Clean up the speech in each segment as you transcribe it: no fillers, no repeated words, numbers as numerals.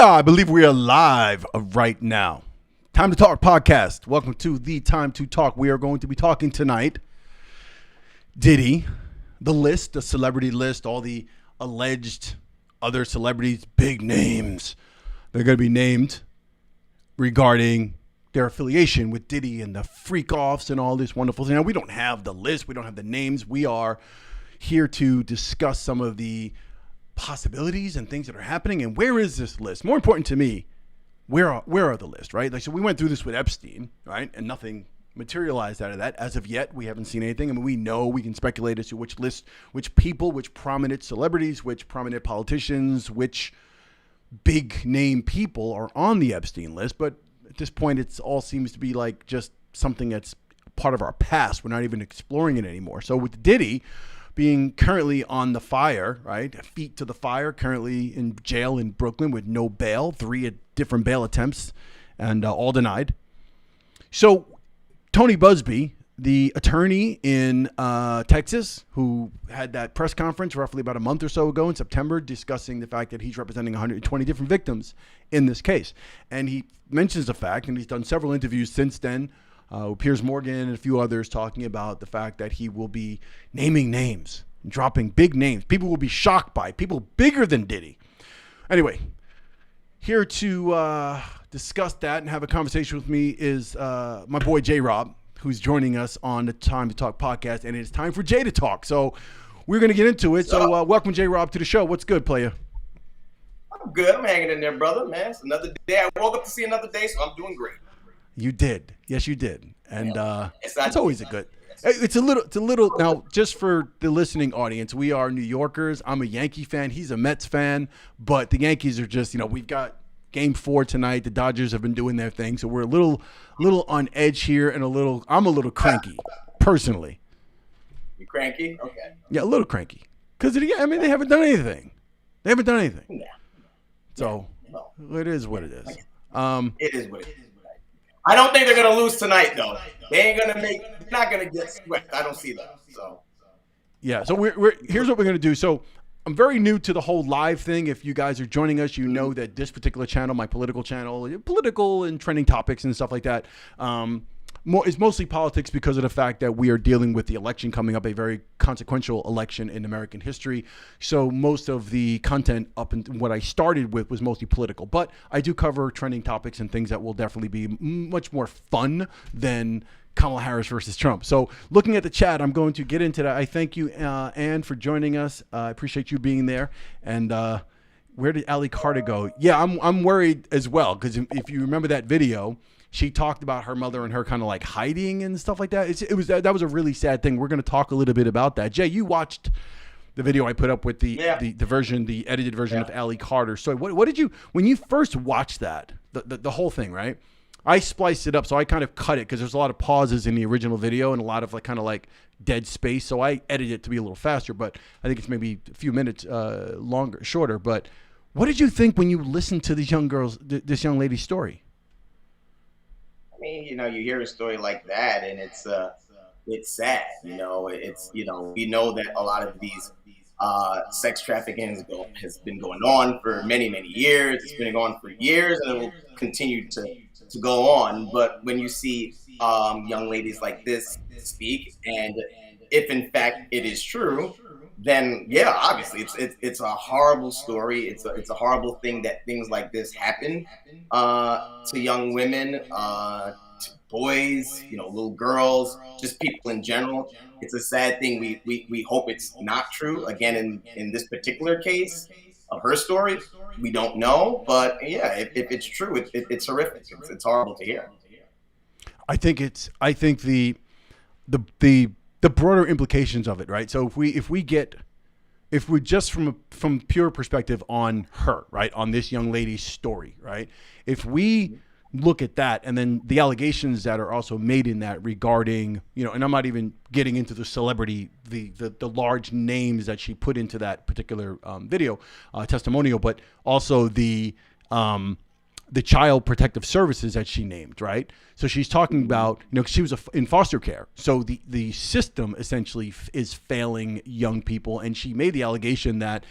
I believe we are live right now. Time to Talk podcast. Welcome to the Time to Talk. We are going to be talking tonight. Diddy, the list, the celebrity list, all the alleged other celebrities, big names. They're going to be named regarding their affiliation with Diddy and the freak-offs and all this wonderful thing. Now, we don't have the list. We don't have the names. We are here to discuss some of the possibilities and things that are happening, and where is this list? More important to me, where are the list, right? Like, so we went through this with Epstein, right? And nothing materialized out of that as of yet. We haven't seen anything. I mean, we know, we can speculate as to which list, which people, which prominent celebrities, which prominent politicians, which big name people are on the Epstein list. But at this point, it's all seems to be like just something that's part of our past. We're not even exploring it anymore. So with Diddy being currently on the fire, right? Feet to the fire, currently in jail in Brooklyn with no bail, 3 different bail attempts, and all denied. So Tony Busby, the attorney in Texas, who had that press conference roughly about a month or so ago in September, discussing the fact that he's representing 120 different victims in this case. And he mentions the fact, and he's done several interviews since then, Piers Morgan and a few others, talking about the fact that he will be naming names, dropping big names. People will be shocked by people bigger than Diddy. Anyway, here to discuss that and have a conversation with me is my boy J-Rob, who's joining us on the Time to Talk podcast, and it's time for Jay to talk. So we're going to get into it. So welcome, J-Rob, to the show. What's good, player? I'm good. I'm hanging in there, brother, man. It's another day. I woke up to see another day, so I'm doing great. You did. Yes, you did. And it's always a good. It's a little now, just for the listening audience, we are New Yorkers. I'm a Yankee fan. He's a Mets fan, but the Yankees are just, we've got Game 4 tonight. The Dodgers have been doing their thing. So we're a little on edge here, and I'm a little cranky personally. You cranky? Okay. Yeah, a little cranky. Because, they haven't done anything. Yeah. So it is what it is. It is what it is. I don't think they're gonna lose tonight, though. They're not gonna get swept. I don't see that. So yeah. So here's what we're gonna do. So I'm very new to the whole live thing. If you guys are joining us, you know that this particular channel, my political channel, political and trending topics and stuff like that, is mostly politics because of the fact that we are dealing with the election coming up, a very consequential election in American history. So most of the content up and what I started with was mostly political, but I do cover trending topics and things that will definitely be much more fun than Kamala Harris versus Trump. So looking at the chat, I'm going to get into that. I thank you, Ann, for joining us. I appreciate you being there. And where did Ali Carter go? Yeah, I'm worried as well, because if you remember that video, she talked about her mother and her kind of like hiding and stuff like that. That was a really sad thing. We're going to talk a little bit about that. Jay, you watched the video I put up with the edited version of Ali Carter. So what did you, when you first watched that, the whole thing, right? I spliced it up, so I kind of cut it because there's a lot of pauses in the original video and a lot of like dead space. So I edited it to be a little faster, but I think it's maybe a few minutes shorter. But what did you think when you listened to this young lady's story? I mean, you hear a story like that, and it's sad. We know that a lot of these sex trafficking has been going on for many, many years. It's been going on for years, and it will continue to go on. But when you see young ladies like this speak, and if in fact it is true, then yeah, obviously it's a horrible story. It's a horrible thing that things like this happen to young women, to boys, little girls, just people in general. It's a sad thing. We hope it's not true. Again, in this particular case of her story, we don't know. But yeah, if it's true, it's horrific. It's horrible to hear. I think the broader implications of it, right? So if we just from pure perspective on her, right, on this young lady's story, right, if we look at that and then the allegations that are also made in that regarding, and I'm not even getting into the celebrity, the large names that she put into that particular video testimonial, but also the child protective services that she named, right? So she's talking about, she was in foster care. So the system essentially is failing young people. And she made the allegation that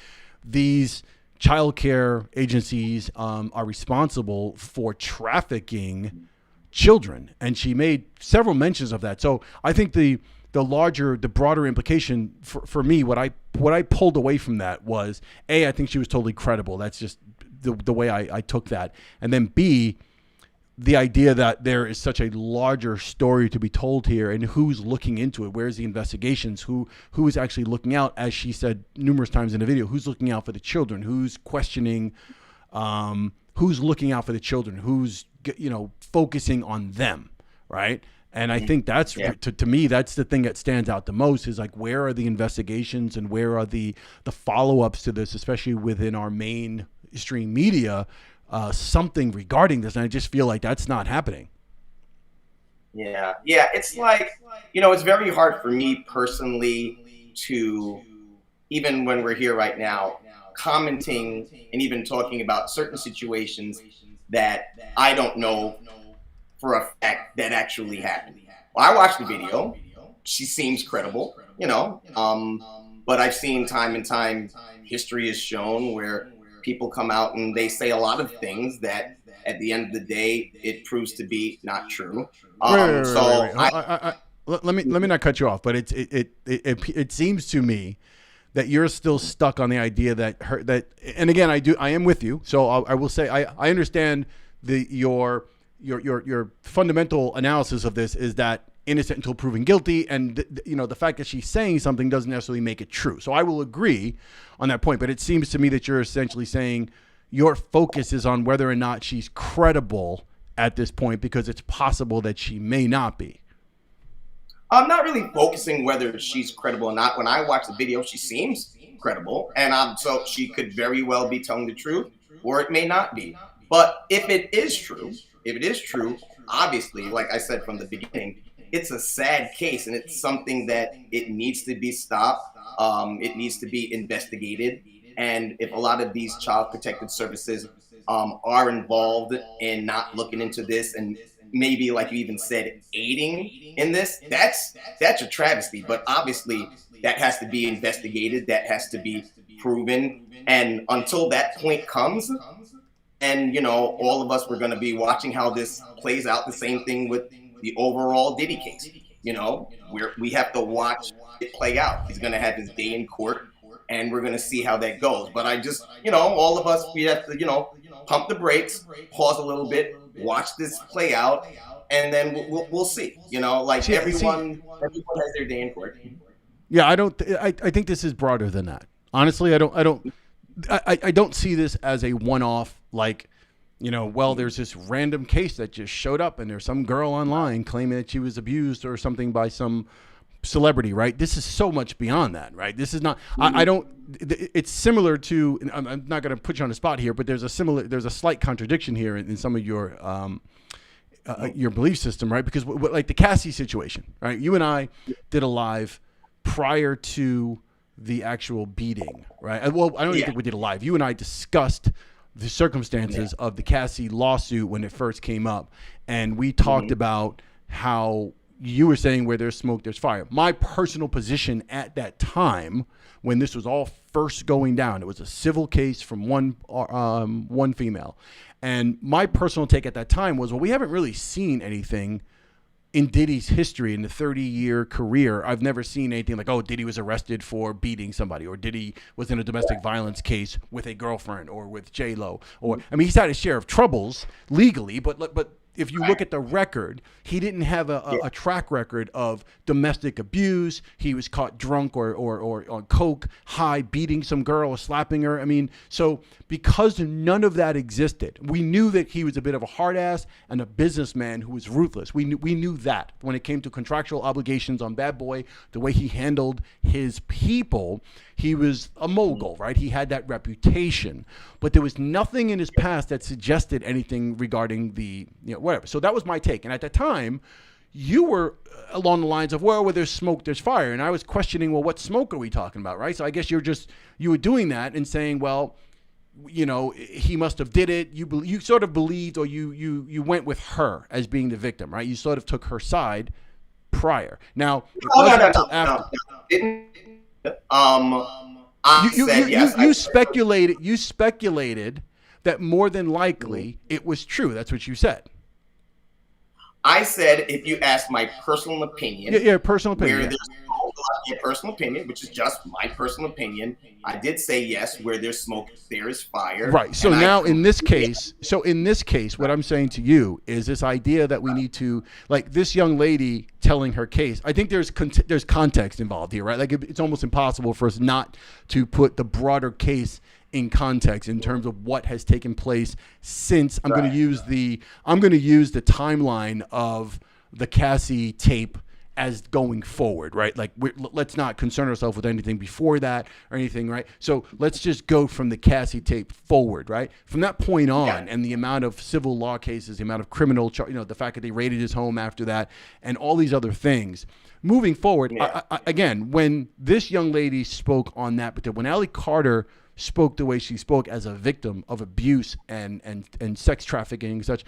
these child care agencies are responsible for trafficking children. And she made several mentions of that. So I think the broader implication for me, what I pulled away from that was, A, I think she was totally credible. That's just the way I took that. And then B, the idea that there is such a larger story to be told here, and who's looking into it. Where's the investigations? Who is actually looking out, as she said numerous times in the video, who's looking out for the children? Who's questioning, who's looking out for the children? Who's, focusing on them, right? And I think that's, to me, that's the thing that stands out the most, is like, where are the investigations and where are the follow-ups to this, especially within our mainstream media, something regarding this. And I just feel like that's not happening. Yeah. It's like, it's very hard for me personally to, even when we're here right now, commenting and even talking about certain situations that I don't know for a fact that actually happened. Well, I watched the video. She seems credible, but I've seen time and time, history has shown where people come out and they say a lot of things that at the end of the day, it proves to be not true. Right. Let me not cut you off, but it seems to me that you're still stuck on the idea that and again, I am with you. So I will say, I understand your fundamental analysis of this is that innocent until proven guilty, and the fact that she's saying something doesn't necessarily make it true. So I will agree on that point, but it seems to me that you're essentially saying your focus is on whether or not she's credible at this point, because it's possible that she may not be. I'm not really focusing whether she's credible or not. When I watch the video, she seems credible, and so she could very well be telling the truth, or it may not be. But if it is true, obviously, like I said from the beginning, it's a sad case, and it's something that it needs to be stopped. It needs to be investigated. And if a lot of these child protective services are involved in not looking into this, and maybe, like you even said, aiding in this, that's a travesty. But obviously, that has to be investigated. That has to be proven. And until that point comes, and all of us, we're going to be watching how this plays out. The same thing with the overall Diddy case. We have to watch it play out. He's going to have his day in court, and we're going to see how that goes. But I just, all of us, we have to, pump the brakes, pause a little bit, watch this play out, and then we'll see. Everyone has their day in court. Yeah, I think this is broader than that. Honestly, I don't see this as a one-off, there's this random case that just showed up and there's some girl online claiming that she was abused or something by some celebrity, right? This is so much beyond that, right? This is not, it's similar to, I'm not going to put you on the spot here, but there's a slight contradiction here in some of your belief system, right? Because like the Cassie situation, right? You and I did a live prior to the actual beating, right? Well, I don't even think we did a live. You and I discussed the circumstances of the Cassie lawsuit when it first came up. And we talked about how you were saying where there's smoke, there's fire. My personal position at that time, when this was all first going down, it was a civil case from one female. And my personal take at that time was, well, we haven't really seen anything in Diddy's history, in the 30-year career. I've never seen anything like, oh, Diddy was arrested for beating somebody, or Diddy was in a domestic violence case with a girlfriend or with J-Lo. Or, I mean, he's had his share of troubles legally, but if you look at the record, he didn't have a track record of domestic abuse. He was caught drunk or on coke, high, beating some girl or slapping her. I mean, so because none of that existed, we knew that he was a bit of a hard ass and a businessman who was ruthless. We knew that when it came to contractual obligations on Bad Boy, the way he handled his people, he was a mogul, right? He had that reputation, but there was nothing in his past that suggested anything regarding the, whatever. So that was my take. And at that time, you were along the lines of, well, where there's smoke, there's fire. And I was questioning, well, what smoke are we talking about, right? So I guess you were doing that and saying, well, he must have did it. You sort of believed, or you went with her as being the victim, right? You sort of took her side prior. Now, you speculated that more than likely it was true. That's what you said. I said, if you ask my personal opinion, personal opinion, where there's your personal opinion, which is just my personal opinion, I did say yes. Where there's smoke, there is fire. Right. So now, in this case, what I'm saying to you is this idea that we need to, like this young lady telling her case. I think there's context involved here, right? Like it's almost impossible for us not to put the broader case in context in terms of what has taken place since. I'm going to use the timeline of the Cassie tape as going forward, right? Like let's not concern ourselves with anything before that or anything, right? So let's just go from the Cassie tape forward, right? From that point on, and the amount of civil law cases, the amount of criminal, the fact that they raided his home after that, and all these other things. Moving forward, again, when this young lady spoke on that, but when Allie Carter spoke the way she spoke as a victim of abuse and sex trafficking and such,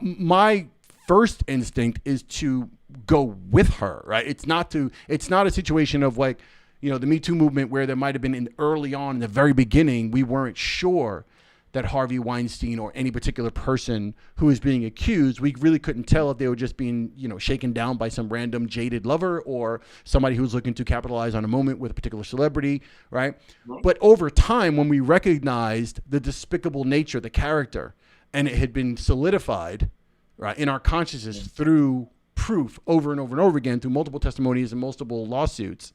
my first instinct is to go with her, right? It's not a situation of like, the Me Too movement where there might have been early on in the very beginning, we weren't sure that Harvey Weinstein or any particular person who was being accused, we really couldn't tell if they were just being, shaken down by some random jaded lover or somebody who was looking to capitalize on a moment with a particular celebrity, right? But over time, when we recognized the despicable nature of the character and it had been solidified, right, in our consciousness through proof over and over and over again, through multiple testimonies and multiple lawsuits,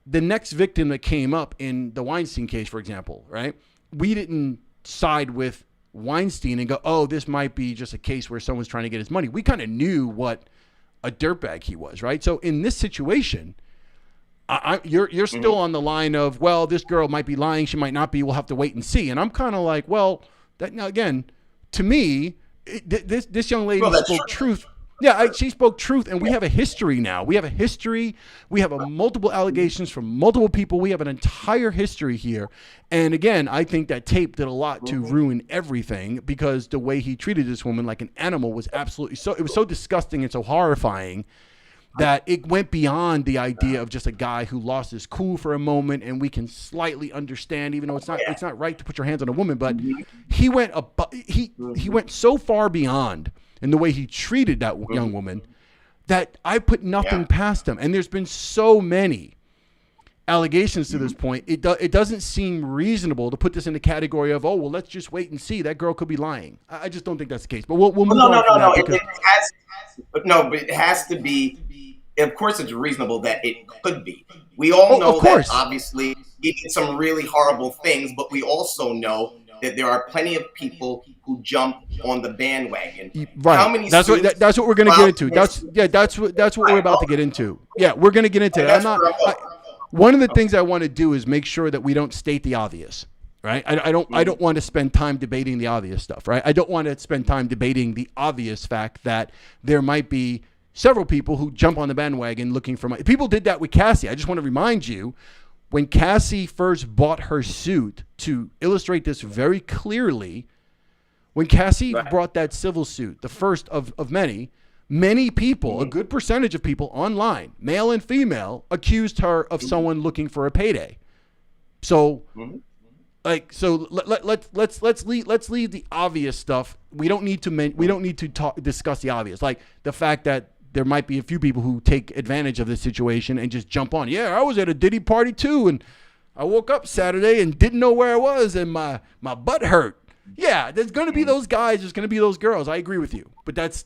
the next victim that came up in the Weinstein case, for example, right? We didn't side with Weinstein and go, oh, this might be just a case where someone's trying to get his money. We kind of knew what a dirtbag he was, right? So in this situation, you're still on the line of, well, this girl might be lying, she might not be, we'll have to wait and see. And I'm kind of like, well, that now again, to me, this young lady spoke truth. Yeah, she spoke truth, and we have a history now. We have multiple allegations from multiple people. We have an entire history here. And again, I think that tape did a lot to ruin everything because the way he treated this woman like an animal was absolutely it was so disgusting and so horrifying that it went beyond the idea of just a guy who lost his cool for a moment, and we can slightly understand, even though it's not right to put your hands on a woman, but he went so far beyond in the way he treated that young woman that I put nothing past him. And there's been so many allegations to this point. It doesn't seem reasonable to put this in the category of, oh, well, let's just wait and see. That girl could be lying. I just don't think that's the case. But we'll move on. No. But it has to be. Of course, it's reasonable that it could be. We all know that obviously he did some really horrible things, but we also know that there are plenty of people who jump on the bandwagon. Right. How many that's what we're going to get into. That's what we're about to get into. Yeah, we're going to get into it. One of the things I want to do is make sure that we don't state the obvious. Right. I don't want to spend time debating the obvious stuff. Right. I don't want to spend time debating the obvious fact that there might be several people who jump on the bandwagon looking for money. People did that with Cassie. I just want to remind you, when Cassie first bought her suit, to illustrate this very clearly, when Cassie brought that civil suit, the first of many people, a good percentage of people online, male and female, accused her of someone looking for a payday. So, let's leave the obvious stuff. We don't need to discuss the obvious, like the fact that there might be a few people who take advantage of this situation and just jump on. Yeah, I was at a Diddy party too, and I woke up Saturday and didn't know where I was, and my butt hurt. Yeah, there's going to be those guys. There's going to be those girls. I agree with you. But that's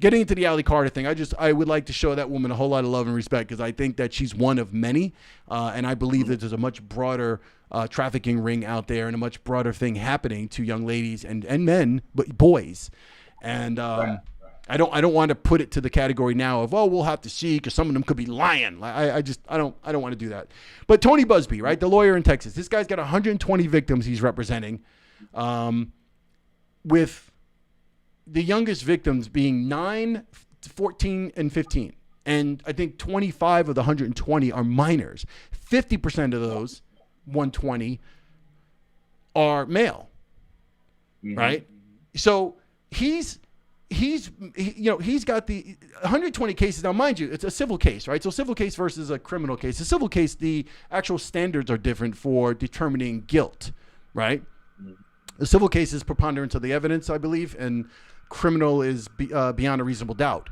getting into the Ally Carter thing. I would like to show that woman a whole lot of love and respect because I think that she's one of many. And I believe that there's a much broader trafficking ring out there and a much broader thing happening to young ladies and men, but boys. And I don't want to put it to the category now of, we'll have to see because some of them could be lying. I don't want to do that. But Tony Busby, right, the lawyer in Texas, this guy's got 120 victims he's representing, with the youngest victims being 9, 14, and 15. And I think 25 of the 120 are minors. 50% of those 120 are male, right? So he's got the 120 cases. Now, mind you, it's a civil case, right? So civil case versus a criminal case. A civil case, the actual standards are different for determining guilt, right? The civil case is preponderance of the evidence, I believe, and criminal is beyond a reasonable doubt.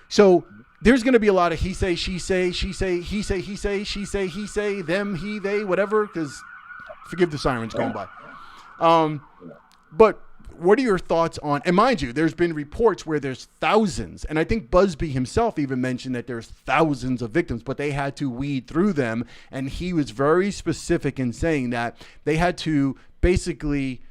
So there's going to be a lot of he say, she say, she say, he say, he say, she say, he say, them, he, they, whatever, because forgive the sirens going by. But what are your thoughts on, and mind you, there's been reports where there's thousands, and I think Busby himself even mentioned that there's thousands of victims, but they had to weed through them, and he was very specific in saying that they had to basically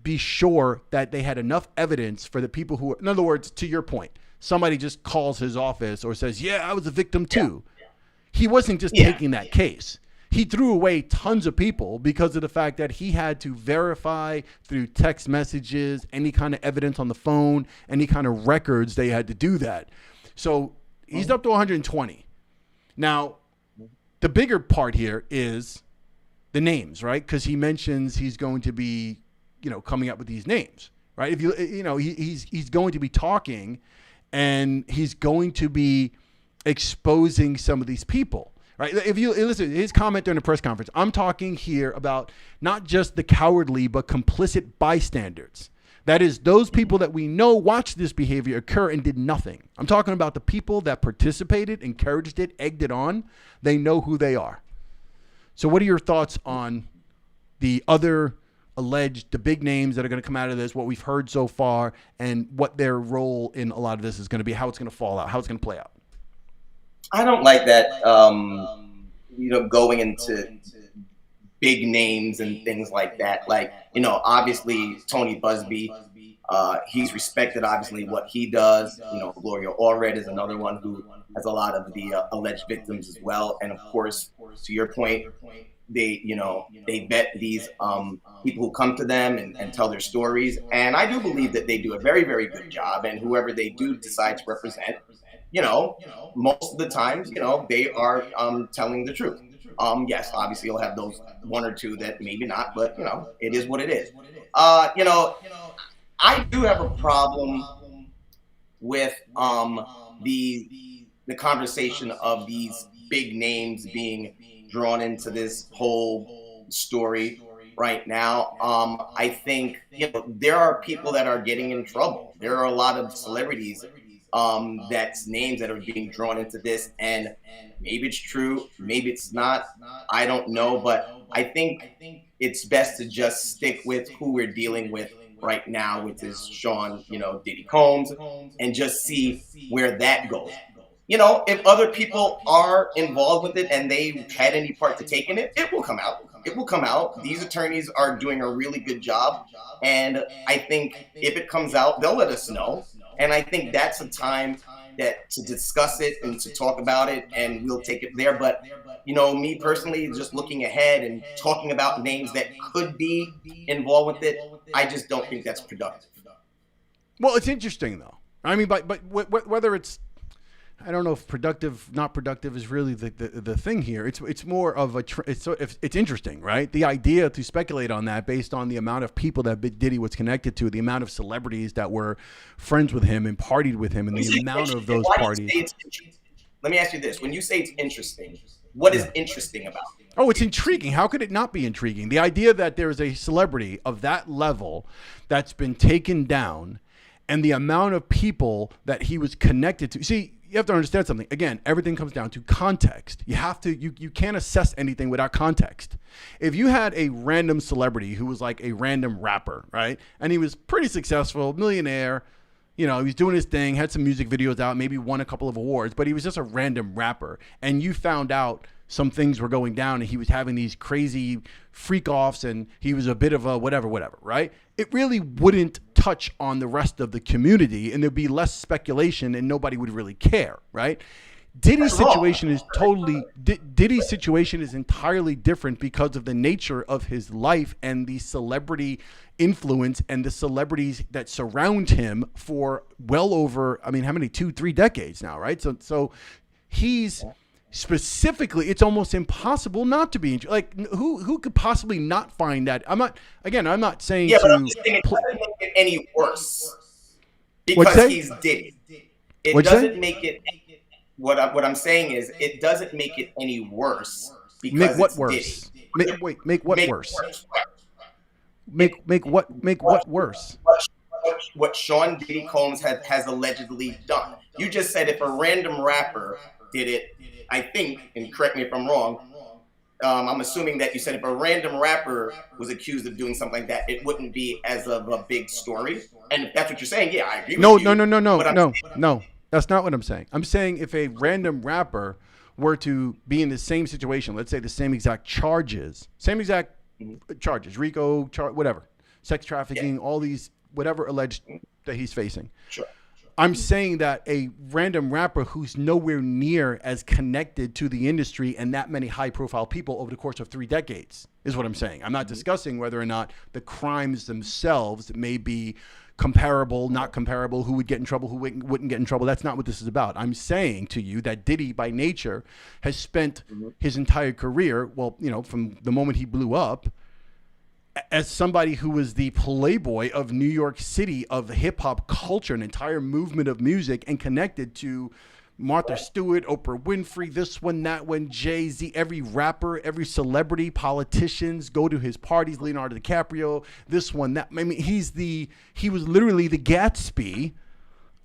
be sure that they had enough evidence for the people who, in other words, to your point, somebody just calls his office or says, I was a victim too. Yeah. He wasn't just taking that case. He threw away tons of people because of the fact that he had to verify through text messages, any kind of evidence on the phone, any kind of records, they had to do that. So he's up to 120. Now, the bigger part here is the names, right? Because he mentions he's going to be, coming up with these names, right? If he's going to be talking, and he's going to be exposing some of these people, right? If you listen, his comment during the press conference, I'm talking here about not just the cowardly, but complicit bystanders. That is, those people that we know watched this behavior occur and did nothing. I'm talking about the people that participated, encouraged it, egged it on. They know who they are. So what are your thoughts on the other alleged, the big names that are going to come out of this, what we've heard so far, and what their role in a lot of this is going to be, how it's going to fall out, how it's going to play out? I don't like that, going into big names and things like that. Like, obviously Tony Busby, he's respected, obviously, what he does. Gloria Allred is another one who has a lot of the alleged victims as well. And of course, to your point, they vet these people who come to them and tell their stories. And I do believe that they do a very, very good job. And whoever they do decide to represent, most of the times, they are telling the truth. Yes, obviously you'll have those one or two that maybe not, but it is what it is. I do have a problem with the conversation of these big names being drawn into this whole story right now. I think there are people that are getting in trouble. There are a lot of celebrities that's names that are being drawn into this, and maybe it's true, maybe it's not. I don't know, but I think it's best to just stick with who we're dealing with right now, which is Sean, Diddy Combs, and just see where that goes. If other people are involved with it and they had any part to take in it, it will come out. It will come out. These attorneys are doing a really good job. And I think if it comes out, they'll let us know. And I think that's a time to discuss it and to talk about it, and we'll take it there. But, me personally, just looking ahead and talking about names that could be involved with it, I just don't think that's productive. Well, it's interesting, though. I mean, but whether it's, I don't know if productive, not productive is really the thing here. It's more of it's interesting, right? The idea to speculate on that based on the amount of people that Diddy was connected to, the amount of celebrities that were friends with him and partied with him, and the amount of those parties. Let me ask you this: when you say it's interesting, what is interesting about it? Oh, it's intriguing. How could it not be intriguing? The idea that there is a celebrity of that level that's been taken down, and the amount of people that he was connected to. See, you have to understand something. Again, everything comes down to context. You can't assess anything without context. If you had a random celebrity who was like a random rapper, right? And he was pretty successful, millionaire, he was doing his thing, had some music videos out, maybe won a couple of awards, but he was just a random rapper. And you found out some things were going down and he was having these crazy freak offs and he was a bit of a whatever, right? It really wouldn't touch on the rest of the community and there'd be less speculation and nobody would really care, right? Diddy's situation is entirely different because of the nature of his life and the celebrity influence and the celebrities that surround him for well over, how many, 2-3 decades now, right? So he's specifically, it's almost impossible not to be like, who could possibly not find that? I'm not saying but I'm just saying it doesn't make it any worse because he's Diddy. It doesn't make it. What I'm saying is, it doesn't make it any worse because make what it's worse? Diddy. Make what worse? Make what worse? What Sean Diddy Combs has allegedly done. You just said if a random rapper did it, I think, and correct me if I'm wrong, I'm assuming that you said if a random rapper was accused of doing something like that, it wouldn't be as of a big story. And if that's what you're saying, yeah, I agree with you. No. That's not what I'm saying. I'm saying if a random rapper were to be in the same situation, let's say the same exact charges, RICO, whatever, sex trafficking, all these, whatever alleged that he's facing. Sure. I'm saying that a random rapper who's nowhere near as connected to the industry and that many high profile people over the course of 3 decades is what I'm saying. I'm not discussing whether or not the crimes themselves may be comparable, not comparable, who would get in trouble, who wouldn't get in trouble. That's not what this is about. I'm saying to you that Diddy by nature has spent his entire career, from the moment he blew up, as somebody who was the playboy of New York City, of hip hop culture, an entire movement of music, and connected to Martha Stewart, Oprah Winfrey, this one, that one, Jay-Z, every rapper, every celebrity, politicians go to his parties, Leonardo DiCaprio, this one, that. He was literally the Gatsby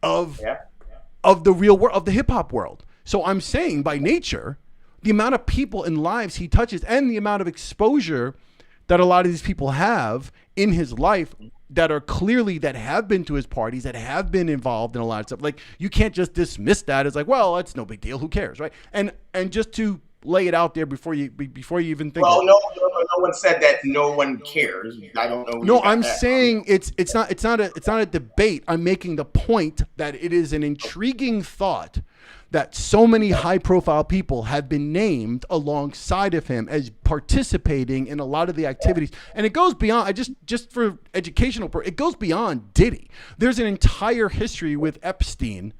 of the real world, of the hip hop world. So I'm saying by nature, the amount of people and lives he touches and the amount of exposure that a lot of these people have in his life that have been to his parties, that have been involved in a lot of stuff. Like, you can't just dismiss that as like, well, it's no big deal. Who cares, right? And just to lay it out there before you even think. Well, no one said that. No one cares. I don't know. No, I'm saying it's not a debate. I'm making the point that it is an intriguing thought that so many high-profile people have been named alongside of him as participating in a lot of the activities. And it goes beyond, just for educational purposes, it goes beyond Diddy. There's an entire history with Epstein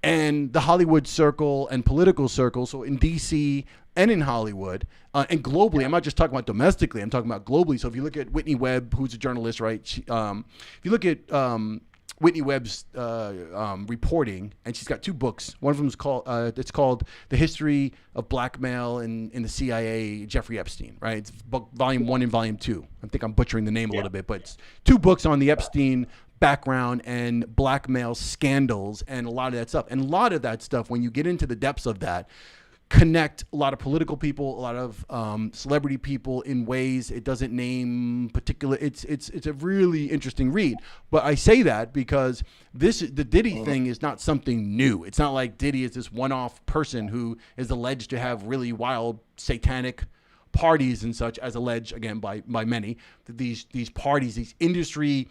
and the Hollywood circle and political circle, so in D.C. and in Hollywood, and globally. I'm not just talking about domestically, I'm talking about globally. So if you look at Whitney Webb, who's a journalist, right? If you look at Whitney Webb's reporting, and she's got 2 books. One of them is called The History of Blackmail in the CIA, Jeffrey Epstein, right? It's book volume 1 and volume 2. I think I'm butchering the name a little bit, but it's 2 books on the Epstein background and blackmail scandals and a lot of that stuff. And a lot of that stuff, when you get into the depths of that, connect a lot of political people, a lot of celebrity people in ways it doesn't name particular. It's a really interesting read. But I say that because the Diddy thing is not something new. It's not like Diddy is this one-off person who is alleged to have really wild satanic parties and such, as alleged again by many. These parties, these industry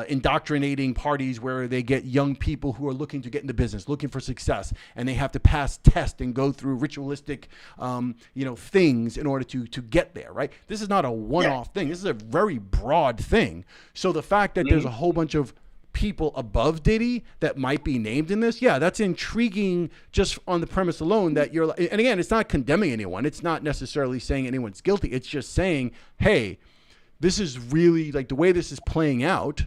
indoctrinating parties where they get young people who are looking to get into business, looking for success, and they have to pass tests and go through ritualistic things in order to get there, right? This is not a one-off thing. This is a very broad thing. So the fact that there's a whole bunch of people above Diddy that might be named in this, that's intriguing just on the premise alone that you're, and again, it's not condemning anyone. It's not necessarily saying anyone's guilty. It's just saying, hey, this is really, like, the way this is playing out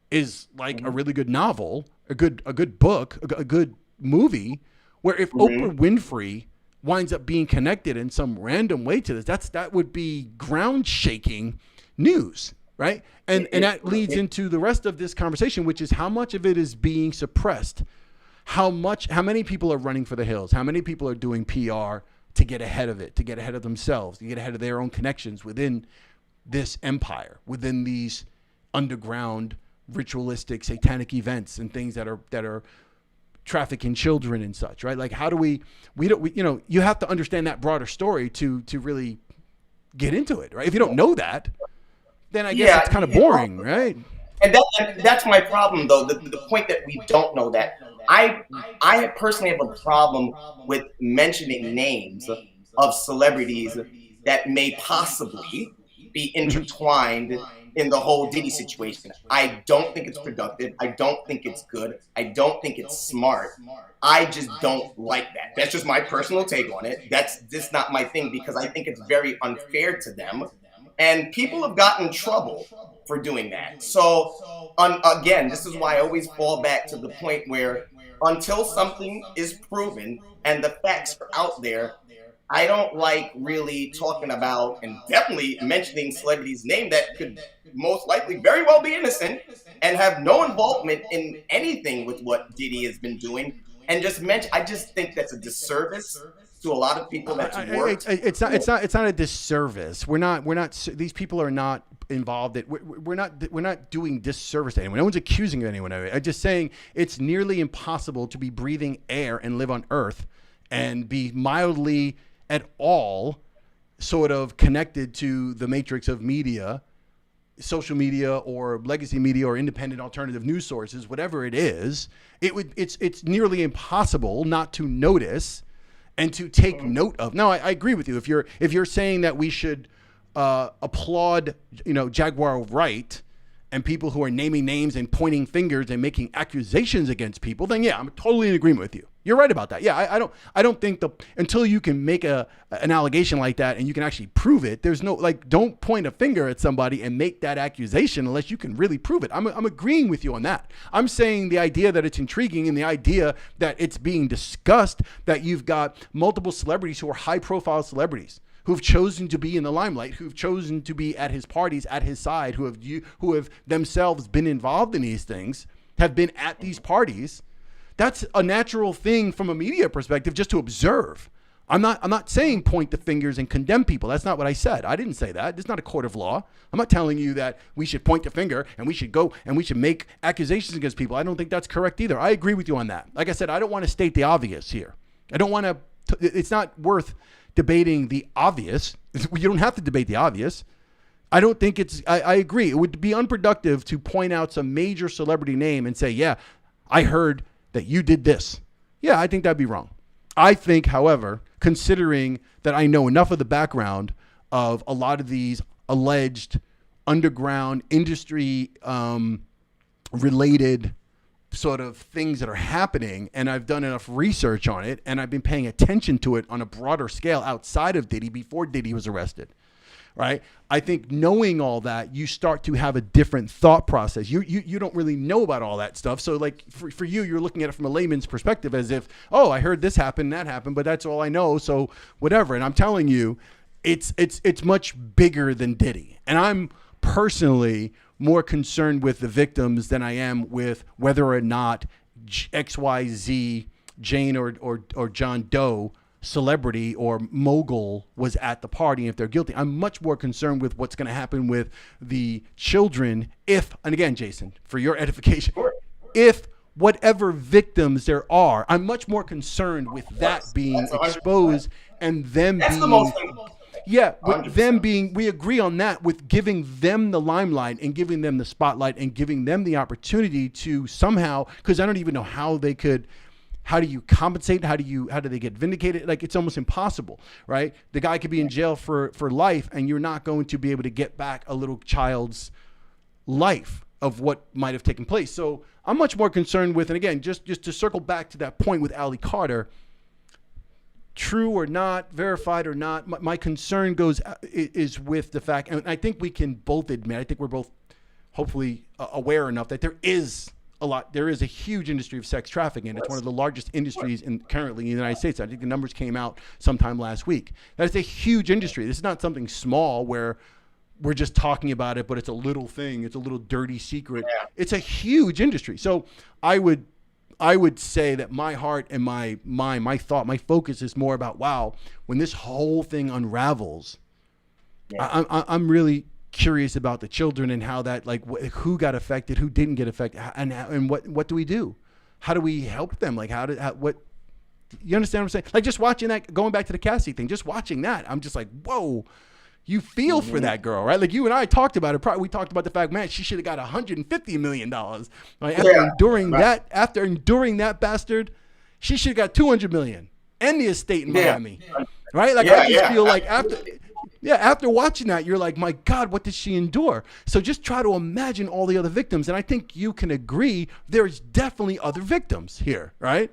is like a really good novel, a good book, a good movie, where if Oprah Winfrey winds up being connected in some random way to this, that would be ground shaking news, right? And that leads into the rest of this conversation, which is how much of it is being suppressed, how many people are running for the hills? How many people are doing PR to get ahead of it, to get ahead of themselves, to get ahead of their own connections within this empire, within these underground ritualistic satanic events and things that are trafficking children and such, right? Like, how do we you have to understand that broader story to really get into it, right? If you don't know that, then I guess it's kind of boring, right? And that's my problem, though. The point that we don't know that. I personally have a problem with mentioning names of celebrities that may possibly be intertwined in the whole Diddy situation. I don't think it's productive. I don't think it's good. I don't think it's smart. I just don't like that. That's just my personal take on it. That's just not my thing, because I think it's very unfair to them. And people have gotten in trouble for doing that. So, again, this is why I always fall back to the point where until something is proven and the facts are out there, I don't like really talking about and definitely mentioning celebrities' name that could most likely very well be innocent and have no involvement in anything with what Diddy has been doing. And I just think that's a disservice to a lot of people that's worked. It's not a disservice. These people are not involved. We're not doing disservice to anyone. No one's accusing anyone of it. I'm just saying it's nearly impossible to be breathing air and live on Earth and be mildly at all sort of connected to the matrix of media, social media or legacy media or independent alternative news sources, whatever it is. It's nearly impossible not to notice and to take note of. Now, I agree with you. If you're saying that we should applaud, Jaguar Wright and people who are naming names and pointing fingers and making accusations against people, then yeah, I'm totally in agreement with you. You're right about that. Yeah, I don't think until you can make an allegation like that and you can actually prove it, there's no, don't point a finger at somebody and make that accusation unless you can really prove it. I'm agreeing with you on that. I'm saying the idea that it's intriguing and the idea that it's being discussed, that you've got multiple celebrities who are high profile celebrities who've chosen to be in the limelight, who've chosen to be at his parties, at his side, who have themselves been involved in these things, have been at these parties. That's a natural thing from a media perspective, just to observe. I'm not saying point the fingers and condemn people. That's not what I said. I didn't say that. It's not a court of law. I'm not telling you that we should point the finger and we should go and we should make accusations against people. I don't think that's correct either. I agree with you on that. Like I said, I don't want to state the obvious here. I don't want to. It's not worth debating the obvious. You don't have to debate the obvious. I don't think I agree. It would be unproductive to point out some major celebrity name and say, yeah, I heard that you did this. Yeah, I think that'd be wrong. I think, however, considering that I know enough of the background of a lot of these alleged underground industry related sort of things that are happening, and I've done enough research on it, and I've been paying attention to it on a broader scale outside of Diddy before Diddy was arrested. Right? I think knowing all that, you start to have a different thought process. You don't really know about all that stuff. So like for you, you're looking at it from a layman's perspective as if, oh, I heard this happen, that happened, but that's all I know. So whatever. And I'm telling you, it's much bigger than Diddy. And I'm personally more concerned with the victims than I am with whether or not XYZ, Jane or John Doe celebrity or mogul was at the party. If they're guilty, I'm much more concerned with what's going to happen with the children and again, Jason, for your edification, if whatever victims there are, I'm much more concerned with that being exposed and them being the most important. Yeah, with them being, we agree on that, with giving them the limelight and giving them the spotlight and giving them the opportunity to somehow, because I don't even know how they could. How do you compensate? How do they get vindicated? Like, it's almost impossible, right? The guy could be in jail for life, and you're not going to be able to get back a little child's life of what might have taken place. So I'm much more concerned with, and again, just to circle back to that point with Ali Carter, true or not, verified or not, my concern is with the fact, and I think we can both admit, I think we're both hopefully aware enough that there is a huge industry of sex trafficking. It's one of the largest industries currently in the United States. I think the numbers came out sometime last week. That is a huge industry. This is not something small where we're just talking about it, but it's a little thing. It's a little dirty secret. Yeah. It's a huge industry. So I would I would say that my heart and my mind, my thought, my focus is more about, wow, when this whole thing unravels, Yeah. I'm really curious about the children and how that, like, who got affected, who didn't get affected, and what do we do? How do we help them? Like, what, you understand what I'm saying? Like, just watching that, going back to the Cassie thing, just watching that, I'm just like, whoa, you feel for that girl, right? Like, you and I talked about it. We talked about the fact, man, she should have got $150 million. Right? After enduring that bastard, she should have got $200 million and the estate in Miami, right? Like, I just feel like after watching that, you're like, my God, what did she endure? So just try to imagine all the other victims. And I think you can agree there's definitely other victims here, right?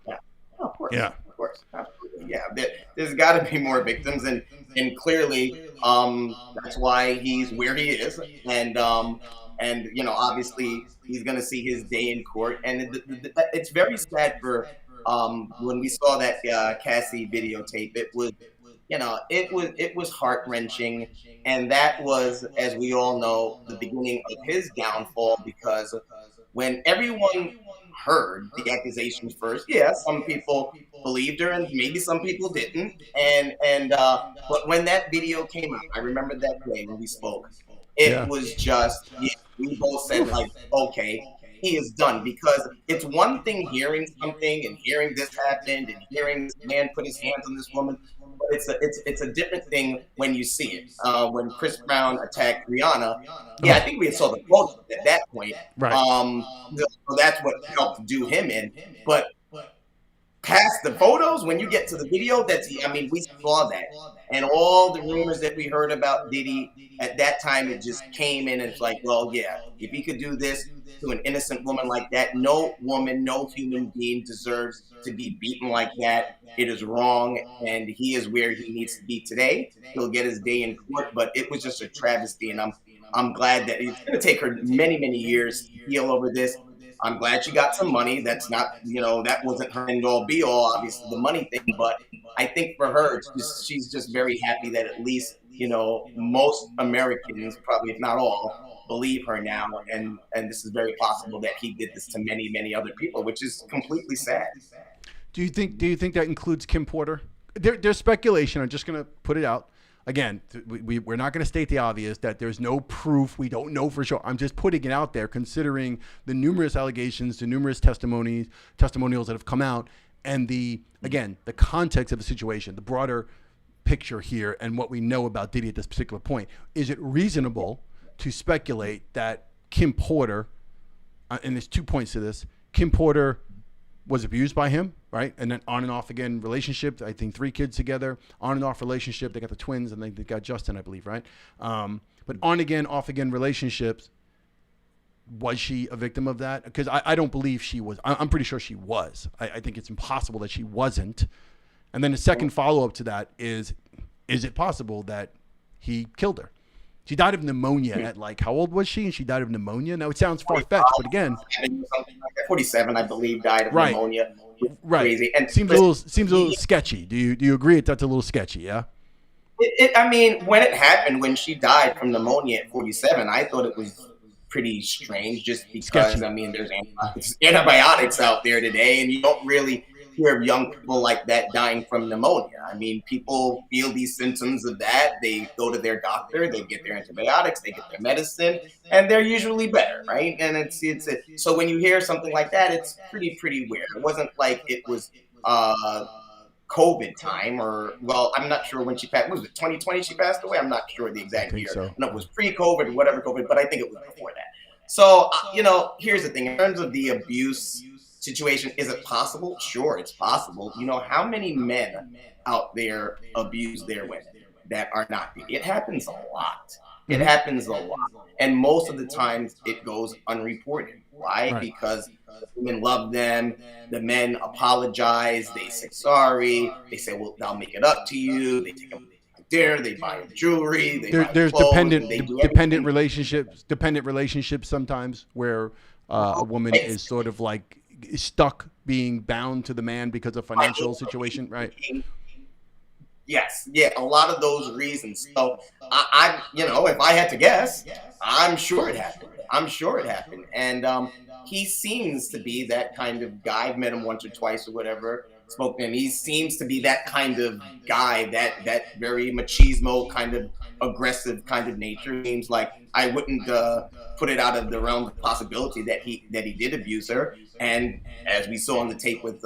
Yeah. Oh, of course. Yeah. Of course. Absolutely. Yeah. There's got to be more victims. And clearly, that's why he's where he is. And obviously, he's going to see his day in court. And it's very sad for when we saw that Cassie videotape. It was heart wrenching, and that was, as we all know, the beginning of his downfall. Because when everyone heard the accusations first, yeah, some people believed her, and maybe some people didn't. But when that video came out, I remember that day when we spoke. It was just, yeah, we both said, like, okay, he is done. Because it's one thing hearing something and hearing this happened and hearing this man put his hands on this woman, but it's a different thing when you see it. When Chris Brown attacked Rihanna, yeah, I think we saw the photos at that point. Right. So that's what helped do him in. But past the photos, when you get to the video, we saw that. And all the rumors that we heard about Diddy at that time, it just came in, and it's like, well, yeah, if he could do this to an innocent woman like that, no woman, no human being deserves to be beaten like that. It is wrong, and he is where he needs to be today. He'll get his day in court, but it was just a travesty, and I'm glad that it's going to take her many, many years to heal over this. I'm glad she got some money. That's not, that wasn't her end all be all, obviously, the money thing. But I think for her, she's just very happy that at least, most Americans, probably if not all, believe her now. And this is very possible that he did this to many, many other people, which is completely sad. Do you think that includes Kim Porter? There's speculation. I'm just going to put it out. Again, we're not going to state the obvious that there's no proof. We don't know for sure. I'm just putting it out there, considering the numerous allegations, the numerous testimonials that have come out, and the context of the situation, the broader picture here, and what we know about Diddy at this particular point. Is it reasonable to speculate that Kim Porter, and there's 2 points to this, Kim Porter was abused by him, right? And then on and off again relationship. I think 3 kids together, on and off relationship. They got the twins, and they got Justin, I believe, right? But on again, off again relationships. Was she a victim of that? Because I don't believe she was. I'm pretty sure she was. I think it's impossible that she wasn't. And then the second follow-up to that is it possible that he killed her? She died of pneumonia at, like, how old was she? And she died of pneumonia. Now, it sounds far-fetched, but again, 47, I believe, died of pneumonia. Right. Crazy. And seems a little sketchy. Do you agree that's a little sketchy? Yeah. When it happened, when she died from pneumonia at 47, I thought it was pretty strange, just because sketchy. There's antibiotics out there today, and you don't really hear of young people like that dying from pneumonia. People feel these symptoms of that. They go to their doctor, they get their antibiotics, they get their medicine, and they're usually better, right? And so when you hear something like that, it's pretty weird. It wasn't like it was COVID time, I'm not sure when she passed. Was it 2020 she passed away? I'm not sure the exact year. So. No, it was pre-COVID, whatever COVID, but I think it was before that. So, here's the thing. In terms of the abuse situation, is it possible? Sure, it's possible. How many men out there abuse their women that are not? It happens a lot. It happens a lot. And most of the times it goes unreported. Why? Right. Because women love them. The men apologize. They say sorry. They say, well, I'll make it up to you. They take them there. They buy them jewelry. There's dependent relationships sometimes where a woman is sort of like stuck being bound to the man because of financial situation, right? Yes, yeah, a lot of those reasons. So if I had to guess, I'm sure it happened. I'm sure it happened, and he seems to be that kind of guy. I've met him once or twice or whatever. Spoke to him. He seems to be that kind of guy. That very machismo kind of aggressive kind of nature. Seems like I wouldn't put it out of the realm of possibility that he did abuse her. And as we saw on the tape with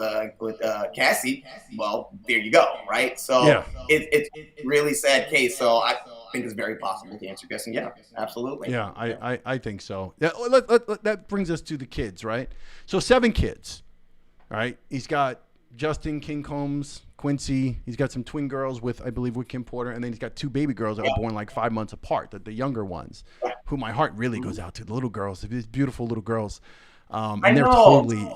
Cassie, well, there you go, right? So Yeah. it's a really sad case. So I think it's very possible to answer your question. Yeah, absolutely. Yeah, I think so. Yeah, that brings us to the kids, right? So 7 kids, right? He's got Justin, King Combs, Quincy. He's got some twin girls with, I believe, with Kim Porter. And then he's got 2 baby girls that were born like 5 months apart, the younger ones, who my heart really goes out to, the little girls, these beautiful little girls. And they're totally,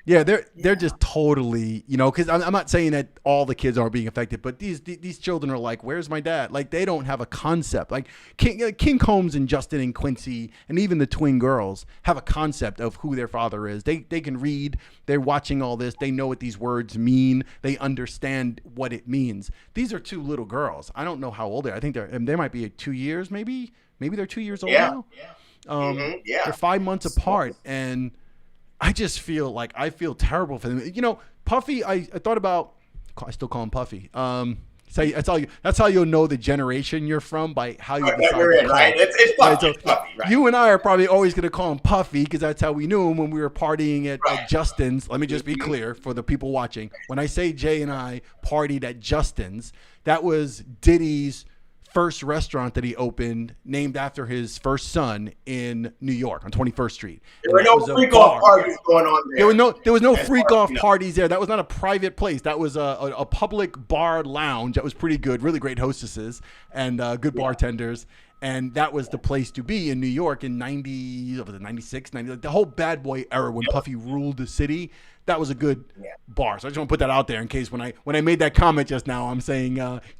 they're just totally, because I'm not saying that all the kids are being affected, but these children are like, where's my dad? Like, they don't have a concept. Like King Combs and Justin and Quincy and even the twin girls have a concept of who their father is. They can read. They're watching all this. They know what these words mean. They understand what it means. These are 2 little girls. I don't know how old they are. I think they might be 2 years, maybe they're 2 years old now. They're 5 months apart, and I just feel terrible for them. Puffy, I thought about. I still call him Puffy. So that's how you'll know the generation you're from, by how you decide to call right? It's Puffy. Right, so it's Puffy, right? You and I are probably always going to call him Puffy because that's how we knew him when we were partying at Justin's. Let me just be clear for the people watching. When I say Jay and I partied at Justin's, that was Diddy's first restaurant that he opened, named after his first son, in New York on 21st Street. There were no freak-off parties going on there. There was no freak-off parties there. That was not a private place. That was a public bar lounge that was pretty good, really great hostesses and good bartenders. And that was the place to be in New York in 96, 90, the whole bad boy era when Puffy ruled the city. That was a good bar. So I just want to put that out there in case when I made that comment just now, I'm saying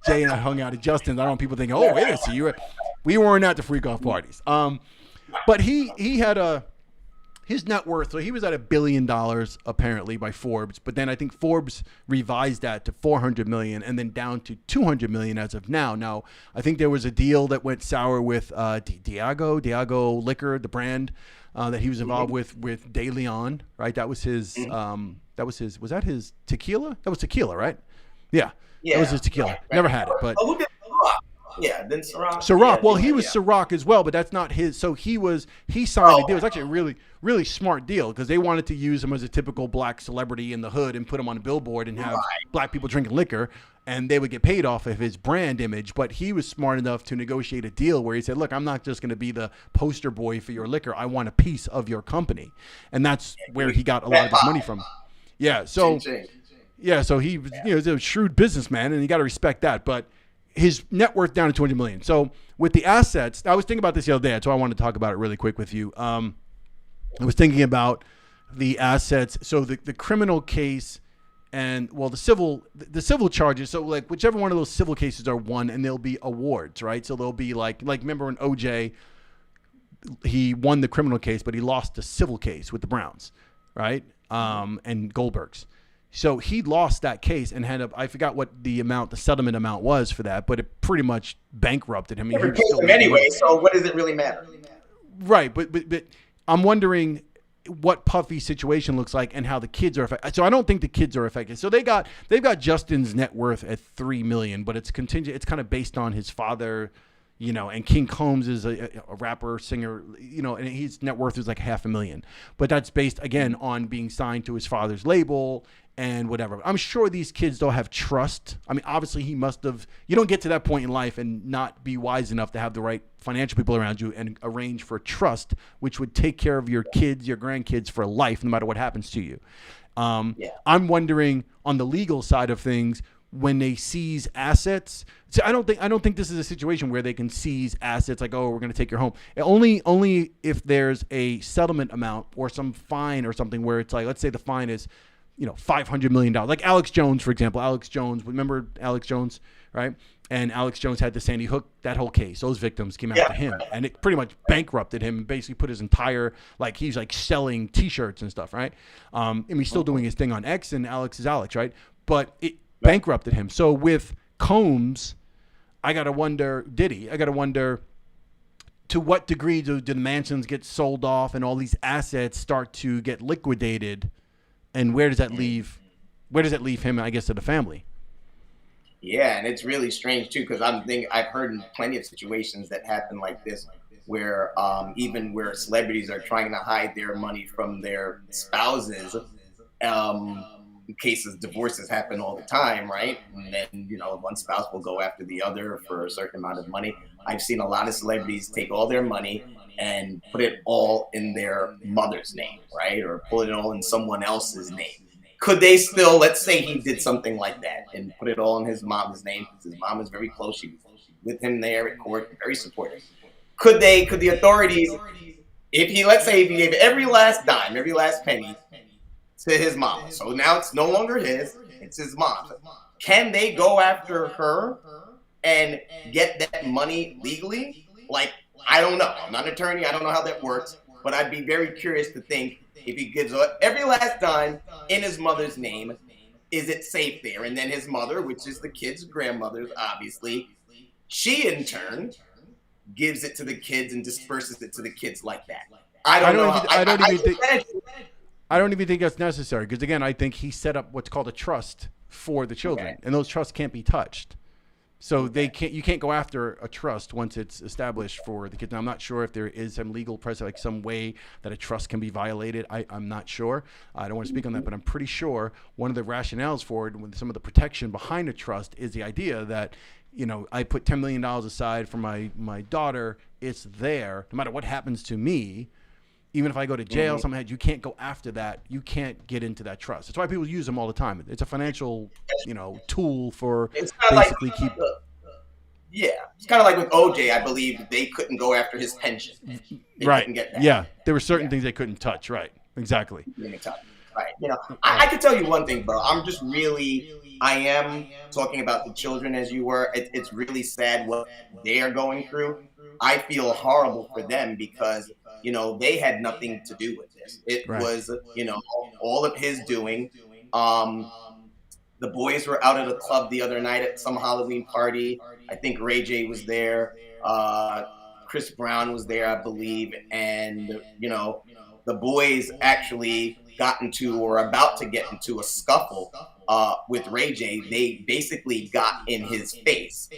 Jay and I hung out at Justin's. I don't want people thinking, oh, wait a second, we weren't at the freak off parties. But he had his net worth, so he was at $1 billion apparently by Forbes, but then I think Forbes revised that to $400 million and then down to $200 million as of now. Now, I think there was a deal that went sour with Diageo Liquor, the brand that he was involved with De Leon, right? That was his. Was that his tequila? That was tequila, right? Yeah. That was his tequila. Right. Never had it, but. Who did then Ciroc. Ciroc. Well, he was Ciroc as well, but that's not his. So he signed a deal. It was actually a really, really smart deal because they wanted to use him as a typical black celebrity in the hood and put him on a billboard and have black people drinking liquor, and they would get paid off of his brand image. But he was smart enough to negotiate a deal where he said, look, I'm not just going to be the poster boy for your liquor. I want a piece of your company. And that's where he got a lot of his money from. Yeah. So, so he was a shrewd businessman, and you got to respect that. But his net worth down to $200 million. So with the assets, I was thinking about this the other day, so I wanted to talk about it really quick with you. I was thinking about the assets. So the criminal case and the civil charges. So like whichever one of those civil cases are won, and there'll be awards, right? So there'll be like remember when OJ, he won the criminal case, but he lost the civil case with the Browns, right? And Goldberg's. So he lost that case and I forgot what the settlement amount was for that, but it pretty much bankrupted him. Never paid him anyway, so what does it really matter? Right, but I'm wondering what Puffy's situation looks like and how the kids are affected. So I don't think the kids are affected. So they've got Justin's net worth at $3 million, but it's contingent. It's kind of based on his father, and King Combs is a rapper, singer, and his net worth is like $500,000. But that's based, again, on being signed to his father's label and whatever. I'm sure these kids don't have trust. I mean, obviously he must have. You don't get to that point in life and not be wise enough to have the right financial people around you and arrange for trust, which would take care of your kids, your grandkids for life, no matter what happens to you. I'm wondering on the legal side of things, when they seize assets. So I don't think this is a situation where they can seize assets like, oh, we're going to take your home. Only if there's a settlement amount or some fine or something where it's like, let's say the fine is, $500 million. Like Alex Jones, for example. Alex Jones, remember Alex Jones, right? And Alex Jones had the Sandy Hook, that whole case. Those victims came after him. And it pretty much bankrupted him and basically put his entire, he's selling T-shirts and stuff, right? And he's still doing his thing on X, and Alex is Alex, right? But it bankrupted him. So with Combs, I got to wonder, Diddy, I got to wonder to what degree do the mansions get sold off and all these assets start to get liquidated, and where does that leave him, I guess, to the family? Yeah, and it's really strange too because I've heard in plenty of situations that happen like this, where even where celebrities are trying to hide their money from their spouses. Um, Cases divorces happen all the time, right? And then one spouse will go after the other for a certain amount of money. I've seen a lot of celebrities take all their money and put it all in their mother's name, right? Or put it all in someone else's name. Could they still, let's say he did something like that and put it all in his mom's name, because his mom is very close. She was with him there at court, very supportive. Could the authorities, let's say if he gave every last dime, every last penny to his mom, so now it's no longer his, it's his mom's, can they go after her and get that money legally? Like, I don't know. I'm not an attorney. I don't know how that works, but I'd be very curious to think if he gives every last dime in his mother's name, is it safe there? And then his mother, which is the kid's grandmother, obviously, she in turn gives it to the kids and disperses it to the kids like that. I don't even think that's necessary, because again, I think he set up what's called a trust for the children, okay, and those trusts can't be touched. So you can't go after a trust once it's established for the kids. Now, I'm not sure if there is some legal precedent, like some way that a trust can be violated. I'm not sure. I don't want to speak on that, but I'm pretty sure one of the rationales for it, with some of the protection behind a trust, is the idea that, I put $10 million aside for my daughter. It's there. No matter what happens to me, even if I go to jail, you can't go after that. You can't get into that trust. That's why people use them all the time. It's a financial, tool for basically Yeah, it's kind of like with OJ. I believe they couldn't go after his pension. They right. couldn't get that. Yeah, there were certain things they couldn't touch. Right. Exactly. Right. I can tell you one thing, bro. I am talking about the children as you were. It's really sad what they are going through. I feel horrible for them because they had nothing to do with this. It was all of his doing. The boys were out at a club the other night at some Halloween party. I think Ray J was there. Chris Brown was there, I believe. And, the boys actually got into, or about to get into, a scuffle with Ray J. They basically got in his face.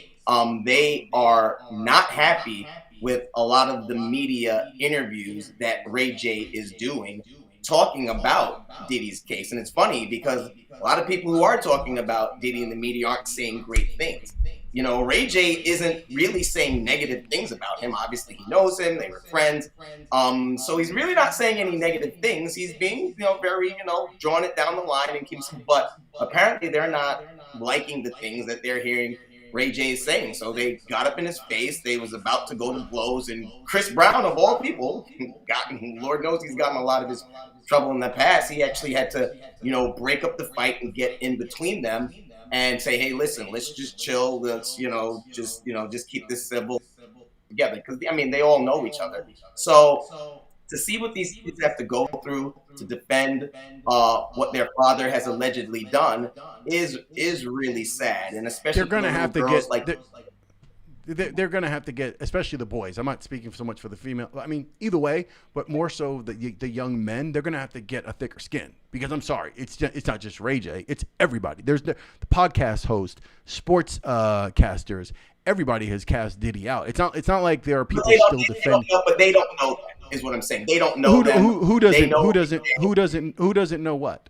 They are not happy with a lot of the media interviews that Ray J is doing, talking about Diddy's case. And it's funny because a lot of people who are talking about Diddy in the media aren't saying great things. Ray J isn't really saying negative things about him. Obviously, he knows him. They were friends. So he's really not saying any negative things. He's being, very, drawing it down the line and keeps. But apparently they're not liking the things that they're hearing Ray J is saying. So they got up in his face. They was about to go to blows. And Chris Brown, of all people, Lord knows he's gotten a lot of his trouble in the past. He actually had to, break up the fight and get in between them and say, hey, listen, let's just chill. Let's, just keep this civil together. Because, they all know each other. So to see what these kids have to go through to defend what their father has allegedly done is really sad. And especially they're going to have to girls get... They're going to have to get, especially the boys. I'm not speaking so much for the female. Either way, but more so the young men. They're going to have to get a thicker skin, because I'm sorry, it's not just Ray J. It's everybody. There's the podcast host, sports casters. Everybody has cast Diddy out. It's not like there are people still defending. But they don't know that, is what I'm saying. They don't know who doesn't know what.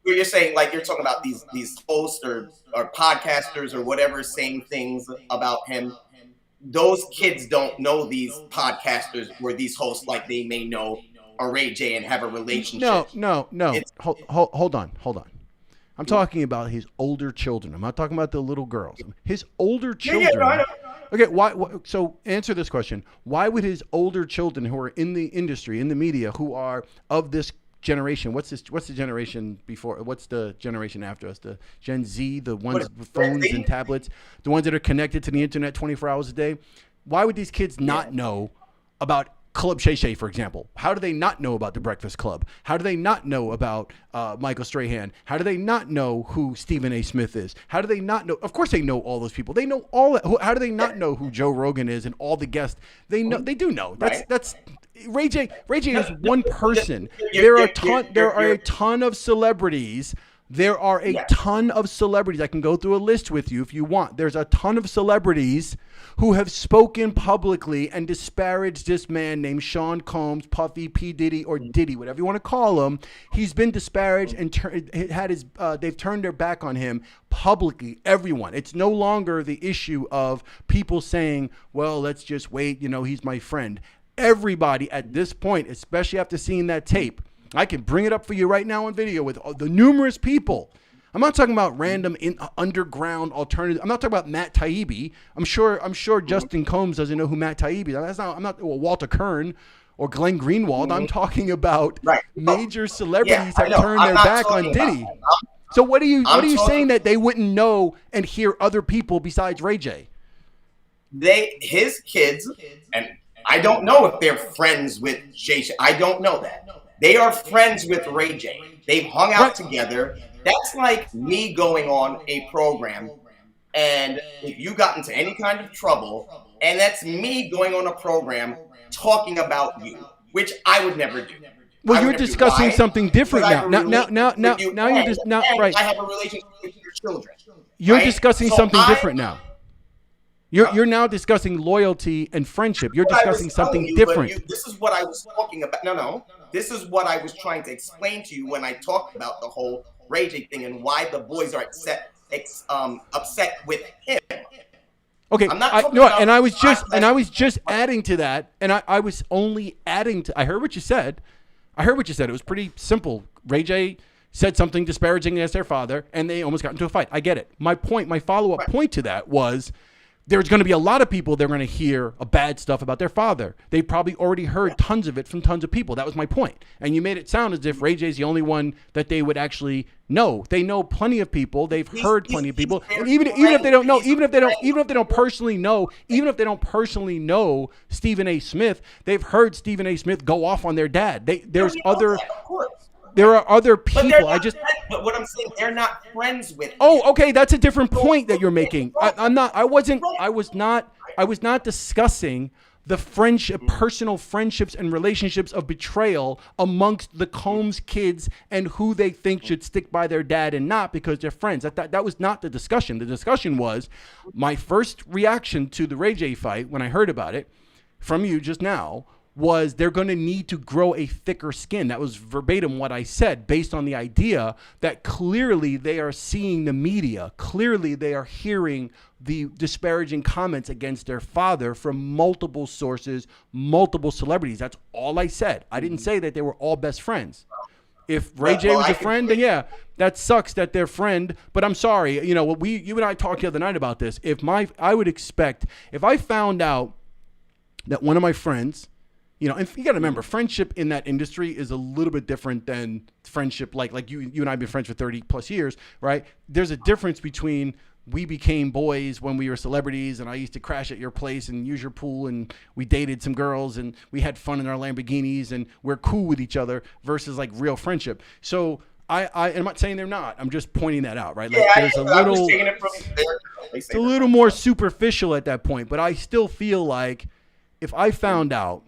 You're saying, like, you're talking about these hosts or podcasters or whatever saying things about him. Those kids don't know these podcasters or these hosts like they may know a Ray J and have a relationship. No. Hold on. I'm talking about his older children. I'm not talking about the little girls. His older children. Yeah, no, okay, why? So answer this question. Why would his older children who are in the industry, in the media, who are of this generation, what's the generation before, what's the generation after us, the Gen Z, the ones with phones and tablets, the ones that are connected to the internet 24 hours a day, why would these kids not know about Club Shay Shay, for example? How do they not know about the Breakfast Club? How do they not know about Michael Strahan? How do they not know who Stephen A. Smith is? How do they not know? Of course they know all those people. They know all that. How do they not know who Joe Rogan is and all the guests? They know. They do know. That's Ray J. Ray J is one person. There are a ton of celebrities. There are a ton of celebrities. I can go through a list with you if you want. There's a ton of celebrities who have spoken publicly and disparaged this man named Sean Combs, Puffy, P. Diddy, or Diddy, whatever you want to call him. He's been disparaged and they've turned their back on him publicly. Everyone. It's no longer the issue of people saying, well, let's just wait. He's my friend. Everybody at this point, especially after seeing that tape, I can bring it up for you right now on video with the numerous people. I'm not talking about random underground alternative. I'm not talking about Matt Taibbi. I'm sure Justin Combs doesn't know who Matt Taibbi is. I'm not Walter Kern or Glenn Greenwald. I'm talking about major celebrities have turned their back on Diddy. So what are you saying that they wouldn't know and hear other people besides Ray J? His kids, and I don't know if they're friends with Shay Shay. I don't know that. They are friends with Ray J. They've hung out together. That's like me going on a program, and if you got into any kind of trouble, and that's me going on a program talking about you, which I would never do. Well, you're discussing something different now. Now you're just not right. I have a relationship with your children. You're discussing something different now. You're now discussing loyalty and friendship. You're discussing something different. This is what I was talking about. No. This is what I was trying to explain to you when I talked about the whole Ray J thing and why the boys are upset with him. Okay, I was just adding to that, and I was only adding to. I heard what you said. It was pretty simple. Ray J said something disparaging against their father, and they almost got into a fight. I get it. My follow-up point to that was, there's going to be a lot of people that are going to hear bad stuff about their father. They probably already heard tons of it from tons of people. That was my point. And you made it sound as if Ray J's the only one that they would actually know. They know plenty of people. They've heard plenty of people. And even if they don't know, even if they don't personally know Stephen A. Smith, they've heard Stephen A. Smith go off on their dad. There are other people. But what I'm saying, they're not friends with. Oh, okay, that's a different point that you're making. I was not discussing the friendship, personal friendships and relationships of betrayal amongst the Combs kids and who they think should stick by their dad and not because they're friends. That was not the discussion. The discussion was my first reaction to the Ray J fight when I heard about it from you just now was they're going to need to grow a thicker skin. That was verbatim what I said, based on the idea that clearly they are seeing the media. Clearly they are hearing the disparaging comments against their father from multiple sources, multiple celebrities. That's all I said. I didn't say that they were all best friends. If Ray J was a friend, then yeah, that sucks that they're friend. But I'm sorry, you and I talked the other night about this. I would expect if I found out that one of my friends, and you got to remember, friendship in that industry is a little bit different than friendship like you and I have been friends for 30 plus years, right? There's a difference between we became boys when we were celebrities and I used to crash at your place and use your pool and we dated some girls and we had fun in our Lamborghinis and we're cool with each other versus like real friendship. So I'm not saying they're not. I'm just pointing that out, right? Like there's it's a little more superficial at that point, but I still feel like if I found out,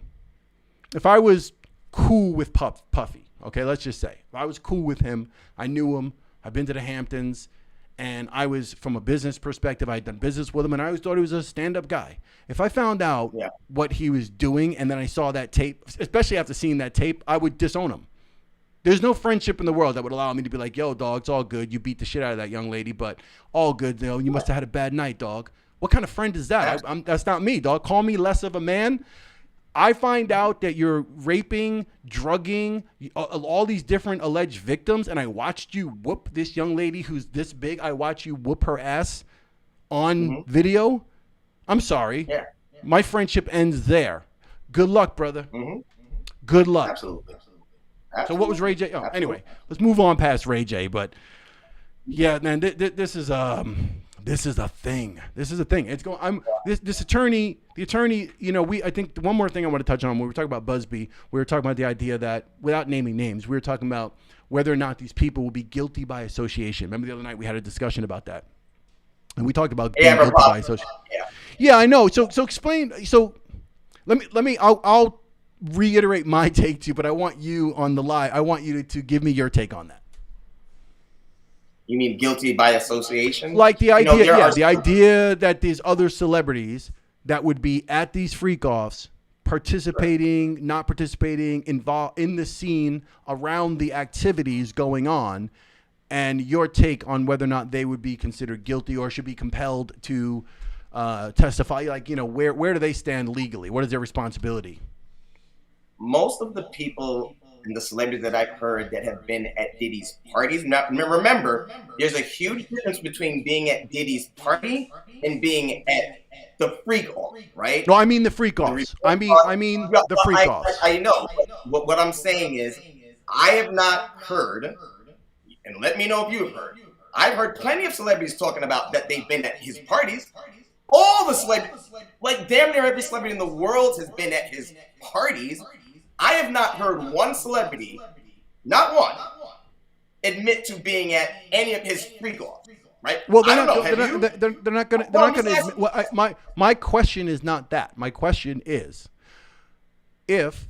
if I was cool with Puffy, okay, let's just say, if I was cool with him, I knew him, I've been to the Hamptons, and I was, from a business perspective, I'd done business with him, and I always thought he was a stand-up guy. If I found out what he was doing, and then I saw that tape, especially after seeing that tape, I would disown him. There's no friendship in the world that would allow me to be like, yo, dog, it's all good. You beat the shit out of that young lady, but all good. You must have had a bad night, dog. What kind of friend is that? That's not me, dog. Call me less of a man. I find out that you're raping, drugging, all these different alleged victims, and I watched you whoop this young lady who's this big. I watch you whoop her ass on video. I'm sorry. Yeah. My friendship ends there. Good luck, brother. Good luck. Absolutely. So what was Ray J? Oh, anyway, let's move on past Ray J. But yeah, man, this is a thing. This is a thing. This attorney The attorney, I think one more thing I want to touch on when we were talking about Busby, we were talking about the idea that without naming names, we were talking about whether or not these people will be guilty by association. Remember the other night we had a discussion about that. And we talked about being guilty by association. Yeah, I know. So explain. So I'll reiterate my take to you, but I want you on the lie. I want you to give me your take on that. You mean guilty by association? Like the idea, the idea that these other celebrities that would be at these freak-offs, participating, not participating, involved in the scene around the activities going on, and your take on whether or not they would be considered guilty or should be compelled to testify. Like, where do they stand legally? What is their responsibility? Most of the people and the celebrities that I've heard that have been at Diddy's parties. Now, remember, there's a huge difference between being at Diddy's party and being at the freak off, right? No, I mean the freak offs. I mean the freak offs. I know. What I'm saying is, I have not heard, and let me know if you have heard. I've heard plenty of celebrities talking about that they've been at his parties. All the celebrities, like damn near every celebrity in the world has been at his parties. I have not heard one celebrity, not one, admit to being at any of his freak-offs, right? Well, they're not going to. Well, my question is not that. My question is, if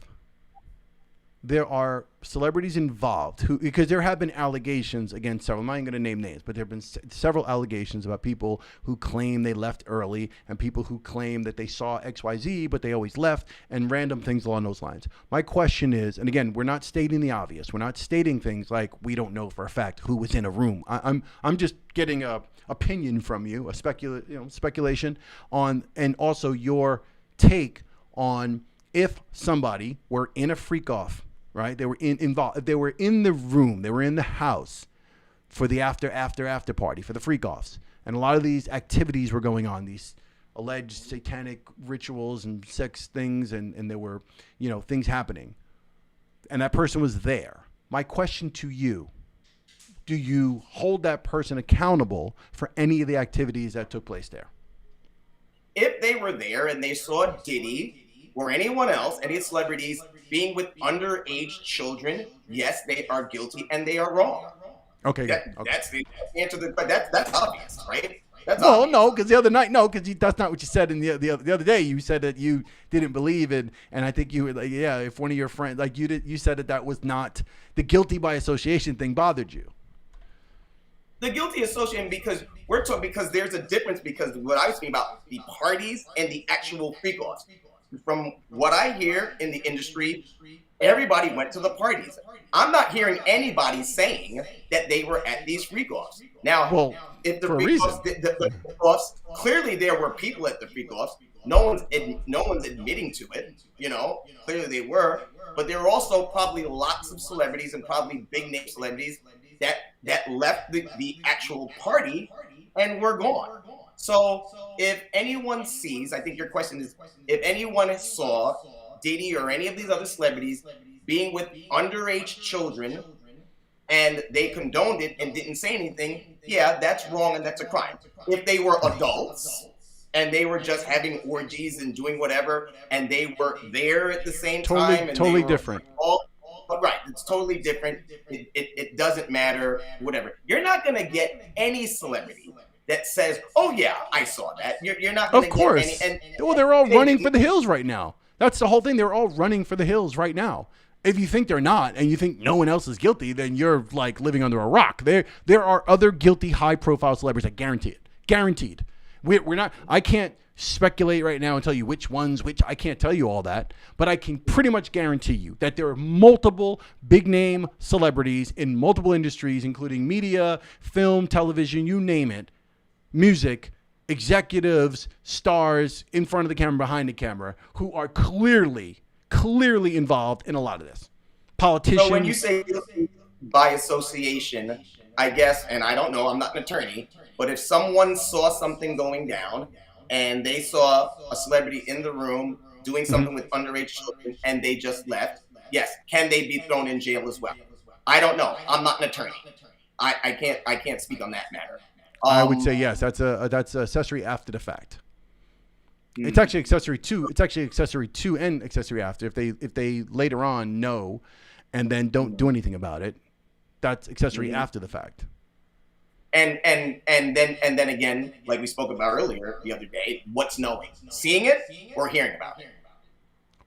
there are celebrities involved because there have been allegations against several. I'm not even going to name names, but there have been several allegations about people who claim they left early and people who claim that they saw XYZ, but they always left, and random things along those lines. My question is, and again, we're not stating the obvious. We're not stating things like we don't know for a fact who was in a room. I'm just getting a opinion from you, a speculation on, and also your take on if somebody were in a freak off. Right, they were involved. They were in the room. They were in the house for the after party for the freak offs, and a lot of these activities were going on. These alleged satanic rituals and sex things, and there were things happening, and that person was there. My question to you: do you hold that person accountable for any of the activities that took place there? If they were there and they saw Diddy or anyone else, any celebrities being with underage children, yes, they are guilty and they are wrong. Okay, that's the answer. That's obvious, right? That's well, obvious. No, because the other night, because that's not what you said in the other day. You said that you didn't believe it, and I think you were like, yeah, if one of your friends, like you said that was not the guilty by association thing bothered you. The guilty association because there's a difference because what I was speaking about the parties and the actual freak-offs. From what I hear in the industry, everybody went to the parties. I'm not hearing anybody saying that they were at these freak-offs. Now, if the freak-offs, clearly there were people at the freak-offs. No one's admitting to it. Clearly they were, but there were also probably lots of celebrities and probably big name celebrities that left the actual party and were gone. So if anyone sees, I think your question is, if anyone saw Diddy or any of these other celebrities being with underage children and they condoned it and didn't say anything, yeah, that's wrong and that's a crime. If they were adults and they were just having orgies and doing whatever and they were there at the same time. And totally different. Right, it's totally different. It doesn't matter, whatever. You're not going to get any celebrity that says, "Oh yeah, I saw that." You're not going to get any. Well, they're all running for the hills right now. That's the whole thing. They're all running for the hills right now. If you think they're not, and you think no one else is guilty, then you're like living under a rock. There are other guilty, high-profile celebrities. I guarantee it. Guaranteed. We're not. I can't speculate right now and tell you which ones. I can't tell you all that, but I can pretty much guarantee you that there are multiple big-name celebrities in multiple industries, including media, film, television, you name it. Music, executives, stars in front of the camera, behind the camera, who are clearly involved in a lot of this. Politicians. So when you say by association, I guess, and I don't know, I'm not an attorney, but if someone saw something going down and they saw a celebrity in the room doing something with underage children and they just left, yes, can they be thrown in jail as well? I don't know. I'm not an attorney. I can't speak on that matter. I would say yes. That's accessory after the fact. It's actually accessory to. It's actually accessory to and accessory after. If they later on know, and then don't do anything about it, that's accessory after the fact. And then again, like we spoke about earlier the other day, what's knowing? Seeing it or hearing about it?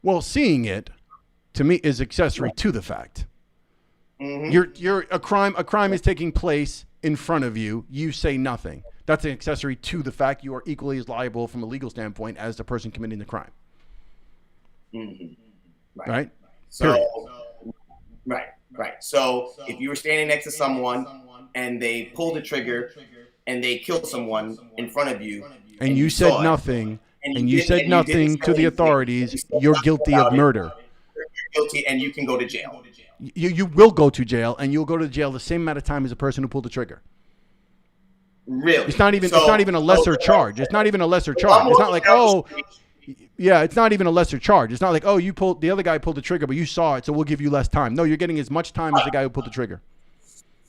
Well, seeing it to me is accessory to the fact. You're a crime is taking place in front of you. You say nothing. That's an accessory to the fact. You are equally as liable from a legal standpoint as the person committing the crime. Right? So, right. So if you were standing next to someone and they pull the trigger and they kill someone in front of you, and you said nothing, and you said nothing to the authorities, you're guilty of murder. You're guilty, and you can go to jail. You will go to jail, and you'll go to jail the same amount of time as the person who pulled the trigger. Really? It's not even a lesser charge. It's not even a lesser charge. It's not like, it's not even a lesser charge. It's not like, the other guy pulled the trigger, but you saw it, so we'll give you less time. No, you're getting as much time as the guy who pulled the trigger.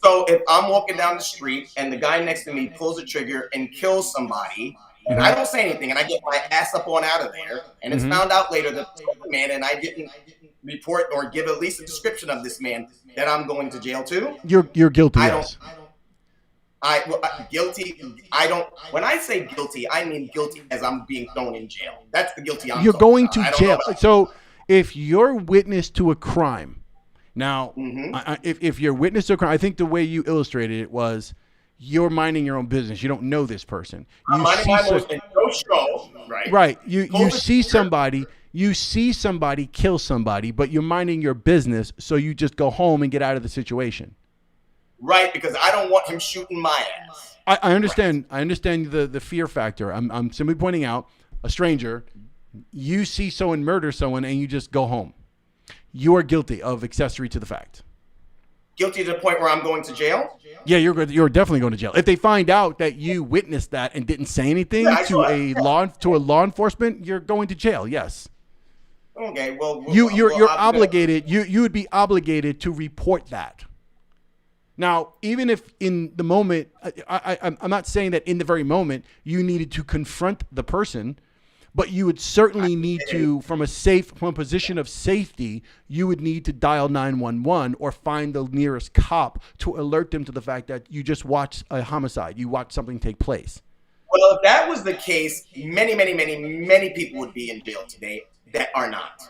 So if I'm walking down the street and the guy next to me pulls the trigger and kills somebody, and I don't say anything, and I get my ass up on out of there, and it's found out later that the man and I didn't report or give at least a description of this man, that I'm going to jail too. You're guilty. Yes. Guilty. I don't. When I say guilty, I mean guilty as I'm being thrown in jail. That's the guilty I'm. You're going to jail. So if you're witness to a crime, now, if you're witness to a crime, I think the way you illustrated it was you're minding your own business. You don't know this person. I'm minding my own business. No show. Right. Right. You see somebody. You see somebody kill somebody, but you're minding your business, so you just go home and get out of the situation. Right, because I don't want him shooting my ass. I understand. Right. I understand the fear factor. I'm simply pointing out a stranger. You see someone murder someone, and you just go home. You are guilty of accessory to the fact. Guilty to the point where I'm going to jail? Yeah, you're definitely going to jail. If they find out that you witnessed that and didn't say anything to a law enforcement, you're going to jail. Yes. Okay. Well, you're obligated. You would be obligated to report that. Now, even if in the moment, I'm not saying that in the very moment you needed to confront the person, but you would certainly need to, from a position of safety, you would need to dial 911 or find the nearest cop to alert them to the fact that you just watched a homicide. You watched something take place. Well, if that was the case, many people would be in jail today that are not.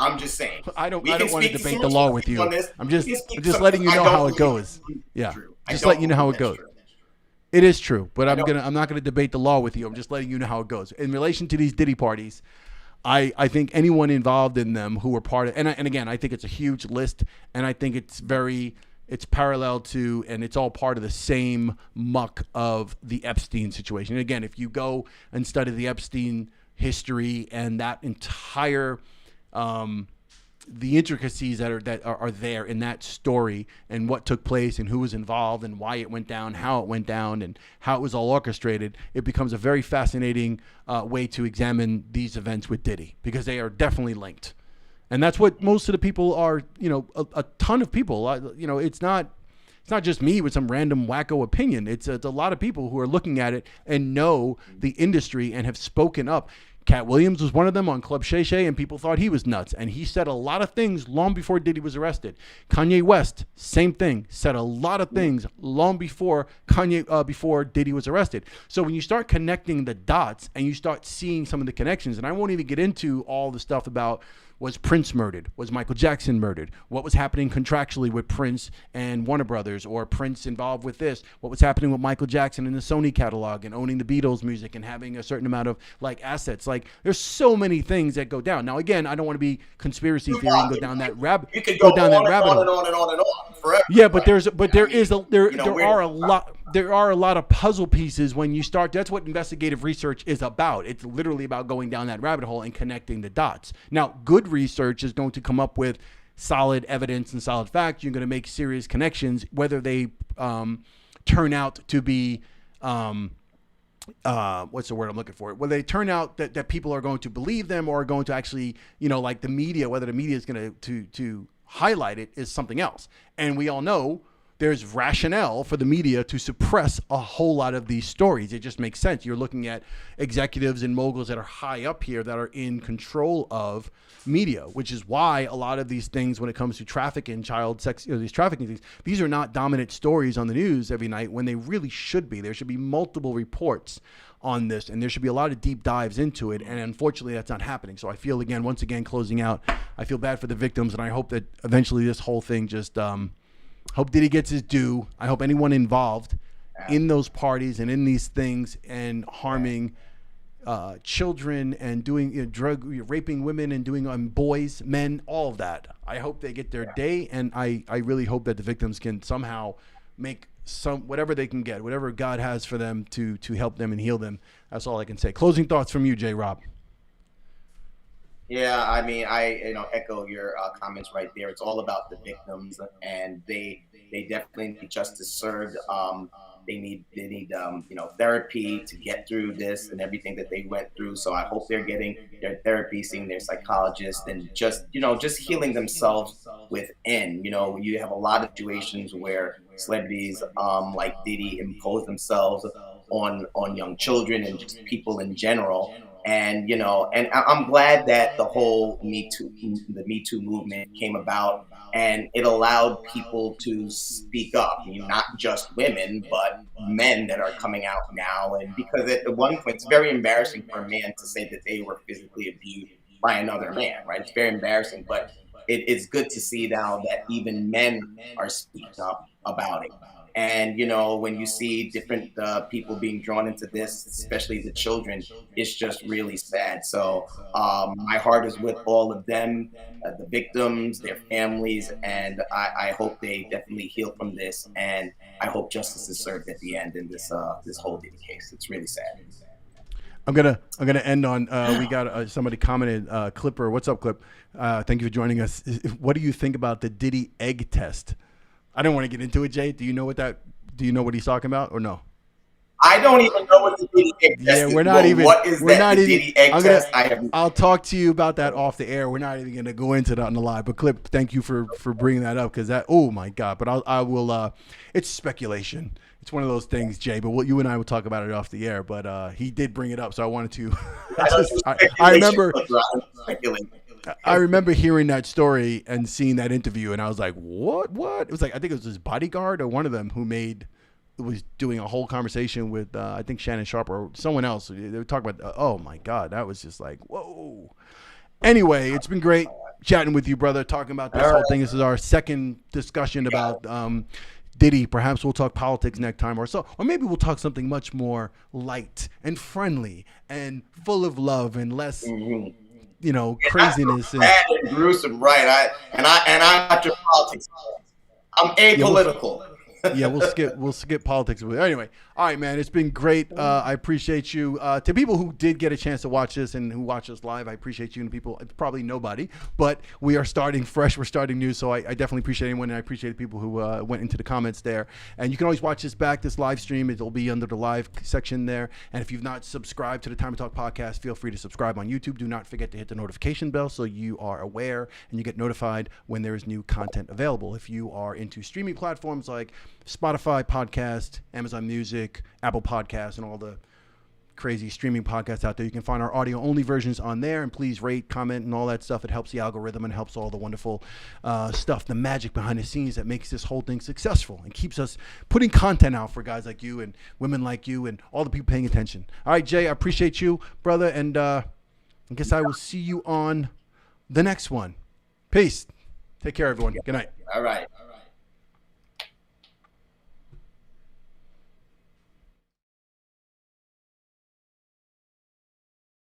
I'm just saying. I don't want to debate the law with you. I'm just letting you know how it goes. Yeah, just letting you know how it goes. It is true, but I'm not gonna debate the law with you. I'm just letting you know how it goes. In relation to these Diddy parties, I think anyone involved in them who were part of, and again, I think it's a huge list, and I think it's parallel to, and it's all part of the same muck of the Epstein situation. And again, if you go and study the Epstein history and that entire the intricacies that are there in that story and what took place and who was involved and why it went down, how it went down, and how it was all orchestrated, it becomes a very fascinating way to examine these events with Diddy, because they are definitely linked. And that's what most of the people are, a ton of people, it's not just me with some random wacko opinion. It's a lot of people who are looking at it and know the industry and have spoken up. Cat Williams was one of them on Club Shay Shay, and people thought he was nuts. And he said a lot of things long before Diddy was arrested. Kanye West, same thing, said a lot of things long before before Diddy was arrested. So when you start connecting the dots and you start seeing some of the connections, and I won't even get into all the stuff about, was Prince murdered? Was Michael Jackson murdered? What was happening contractually with Prince and Warner Brothers, or Prince involved with this? What was happening with Michael Jackson in the Sony catalog and owning the Beatles music and having a certain amount of assets? There's so many things that go down. Now, again, I don't want to be conspiracy theory and go down that rabbit. You could go down that rabbit hole and on and on and on forever. Yeah, but there are a lot of puzzle pieces when you start. That's what investigative research is about. It's literally about going down that rabbit hole and connecting the dots. Now, good research is going to come up with solid evidence and solid facts. You're going to make serious connections, whether they turn out to be what's the word I'm looking for? Whether they turn out that people are going to believe them or are going to actually, like the media, whether the media is going to highlight it is something else. And we all know there's rationale for the media to suppress a whole lot of these stories. It just makes sense. You're looking at executives and moguls that are high up here that are in control of media, which is why a lot of these things, when it comes to trafficking, child sex, these trafficking things, these are not dominant stories on the news every night when they really should be. There should be multiple reports on this, and there should be a lot of deep dives into it, and unfortunately that's not happening. So I feel, again, once again, closing out, I feel bad for the victims, and I hope that eventually this whole thing just hope Diddy gets his due. I hope anyone involved in those parties and in these things and harming children and doing drug raping women and doing boys, men, all of that, I hope they get their day, and I really hope that the victims can somehow make some whatever they can get, whatever God has for them to help them and heal them. That's all I can say. Closing thoughts from you, J. Rob. Yeah, I mean, I echo your comments right there. It's all about the victims, and they definitely need justice served. They need therapy to get through this and everything that they went through. So I hope they're getting their therapy, seeing their psychologist, and just healing themselves within. You have a lot of situations where celebrities like Diddy impose themselves on young children and just people in general. And I'm glad that the whole Me Too movement came about, and it allowed people to speak up. Not just women, but men that are coming out now. And because at one point, it's very embarrassing for a man to say that they were physically abused by another man, right? It's very embarrassing, but it's good to see now that even men are speaking up about it. And when you see different people being drawn into this, especially the children, it's just really sad. So my heart is with all of them, the victims, their families, and I hope they definitely heal from this. And I hope justice is served at the end in this whole Diddy case. It's really sad. I'm gonna end on we got somebody commented, Clipper. What's up, Clip? Thank you for joining us. What do you think about the Diddy egg test? I don't want to get into it, Jay. Do you know what he's talking about or no? I don't even know what the Diddy egg test is. We're not even. What is that? The Diddy egg test? I'll talk to you about that off the air. We're not even going to go into that on the live. But Clip, thank you for bringing that up, because that. Oh my God! But I will. It's speculation. It's one of those things, Jay. But you and I will talk about it off the air. But he did bring it up, so I wanted to. I remember. I remember hearing that story and seeing that interview, and I was like, "What? What?" It was like, I think it was his bodyguard or one of them who was doing a whole conversation with I think Shannon Sharp or someone else. They were talking about. Oh my God, that was just like, whoa. Anyway, it's been great chatting with you, brother. Talking about this whole thing. This is our second discussion about Diddy. Perhaps we'll talk politics next time or so, or maybe we'll talk something much more light and friendly and full of love and less. Craziness and gruesome, right? I'm not your politics. I'm apolitical. Yeah, we'll skip politics. Anyway, all right, man. It's been great. I appreciate you. To people who did get a chance to watch this and who watch us live, I appreciate you. And people, it's probably nobody, but we are starting fresh. We're starting new, so I definitely appreciate anyone, and I appreciate the people who went into the comments there. And you can always watch this back, this live stream. It'll be under the live section there. And if you've not subscribed to the Time to Talk podcast, feel free to subscribe on YouTube. Do not forget to hit the notification bell so you are aware and you get notified when there is new content available. If you are into streaming platforms like Spotify podcast, Amazon Music, Apple Podcasts, and all the crazy streaming podcasts out there, you can find our audio only versions on there, and please rate, comment, and all that stuff. It helps the algorithm and helps all the wonderful stuff, the magic behind the scenes that makes this whole thing successful and keeps us putting content out for guys like you and women like you and all the people paying attention. All right, Jay, I appreciate you, brother, and I guess I will see you on the next one. Peace. Take care, everyone. Good night. All right.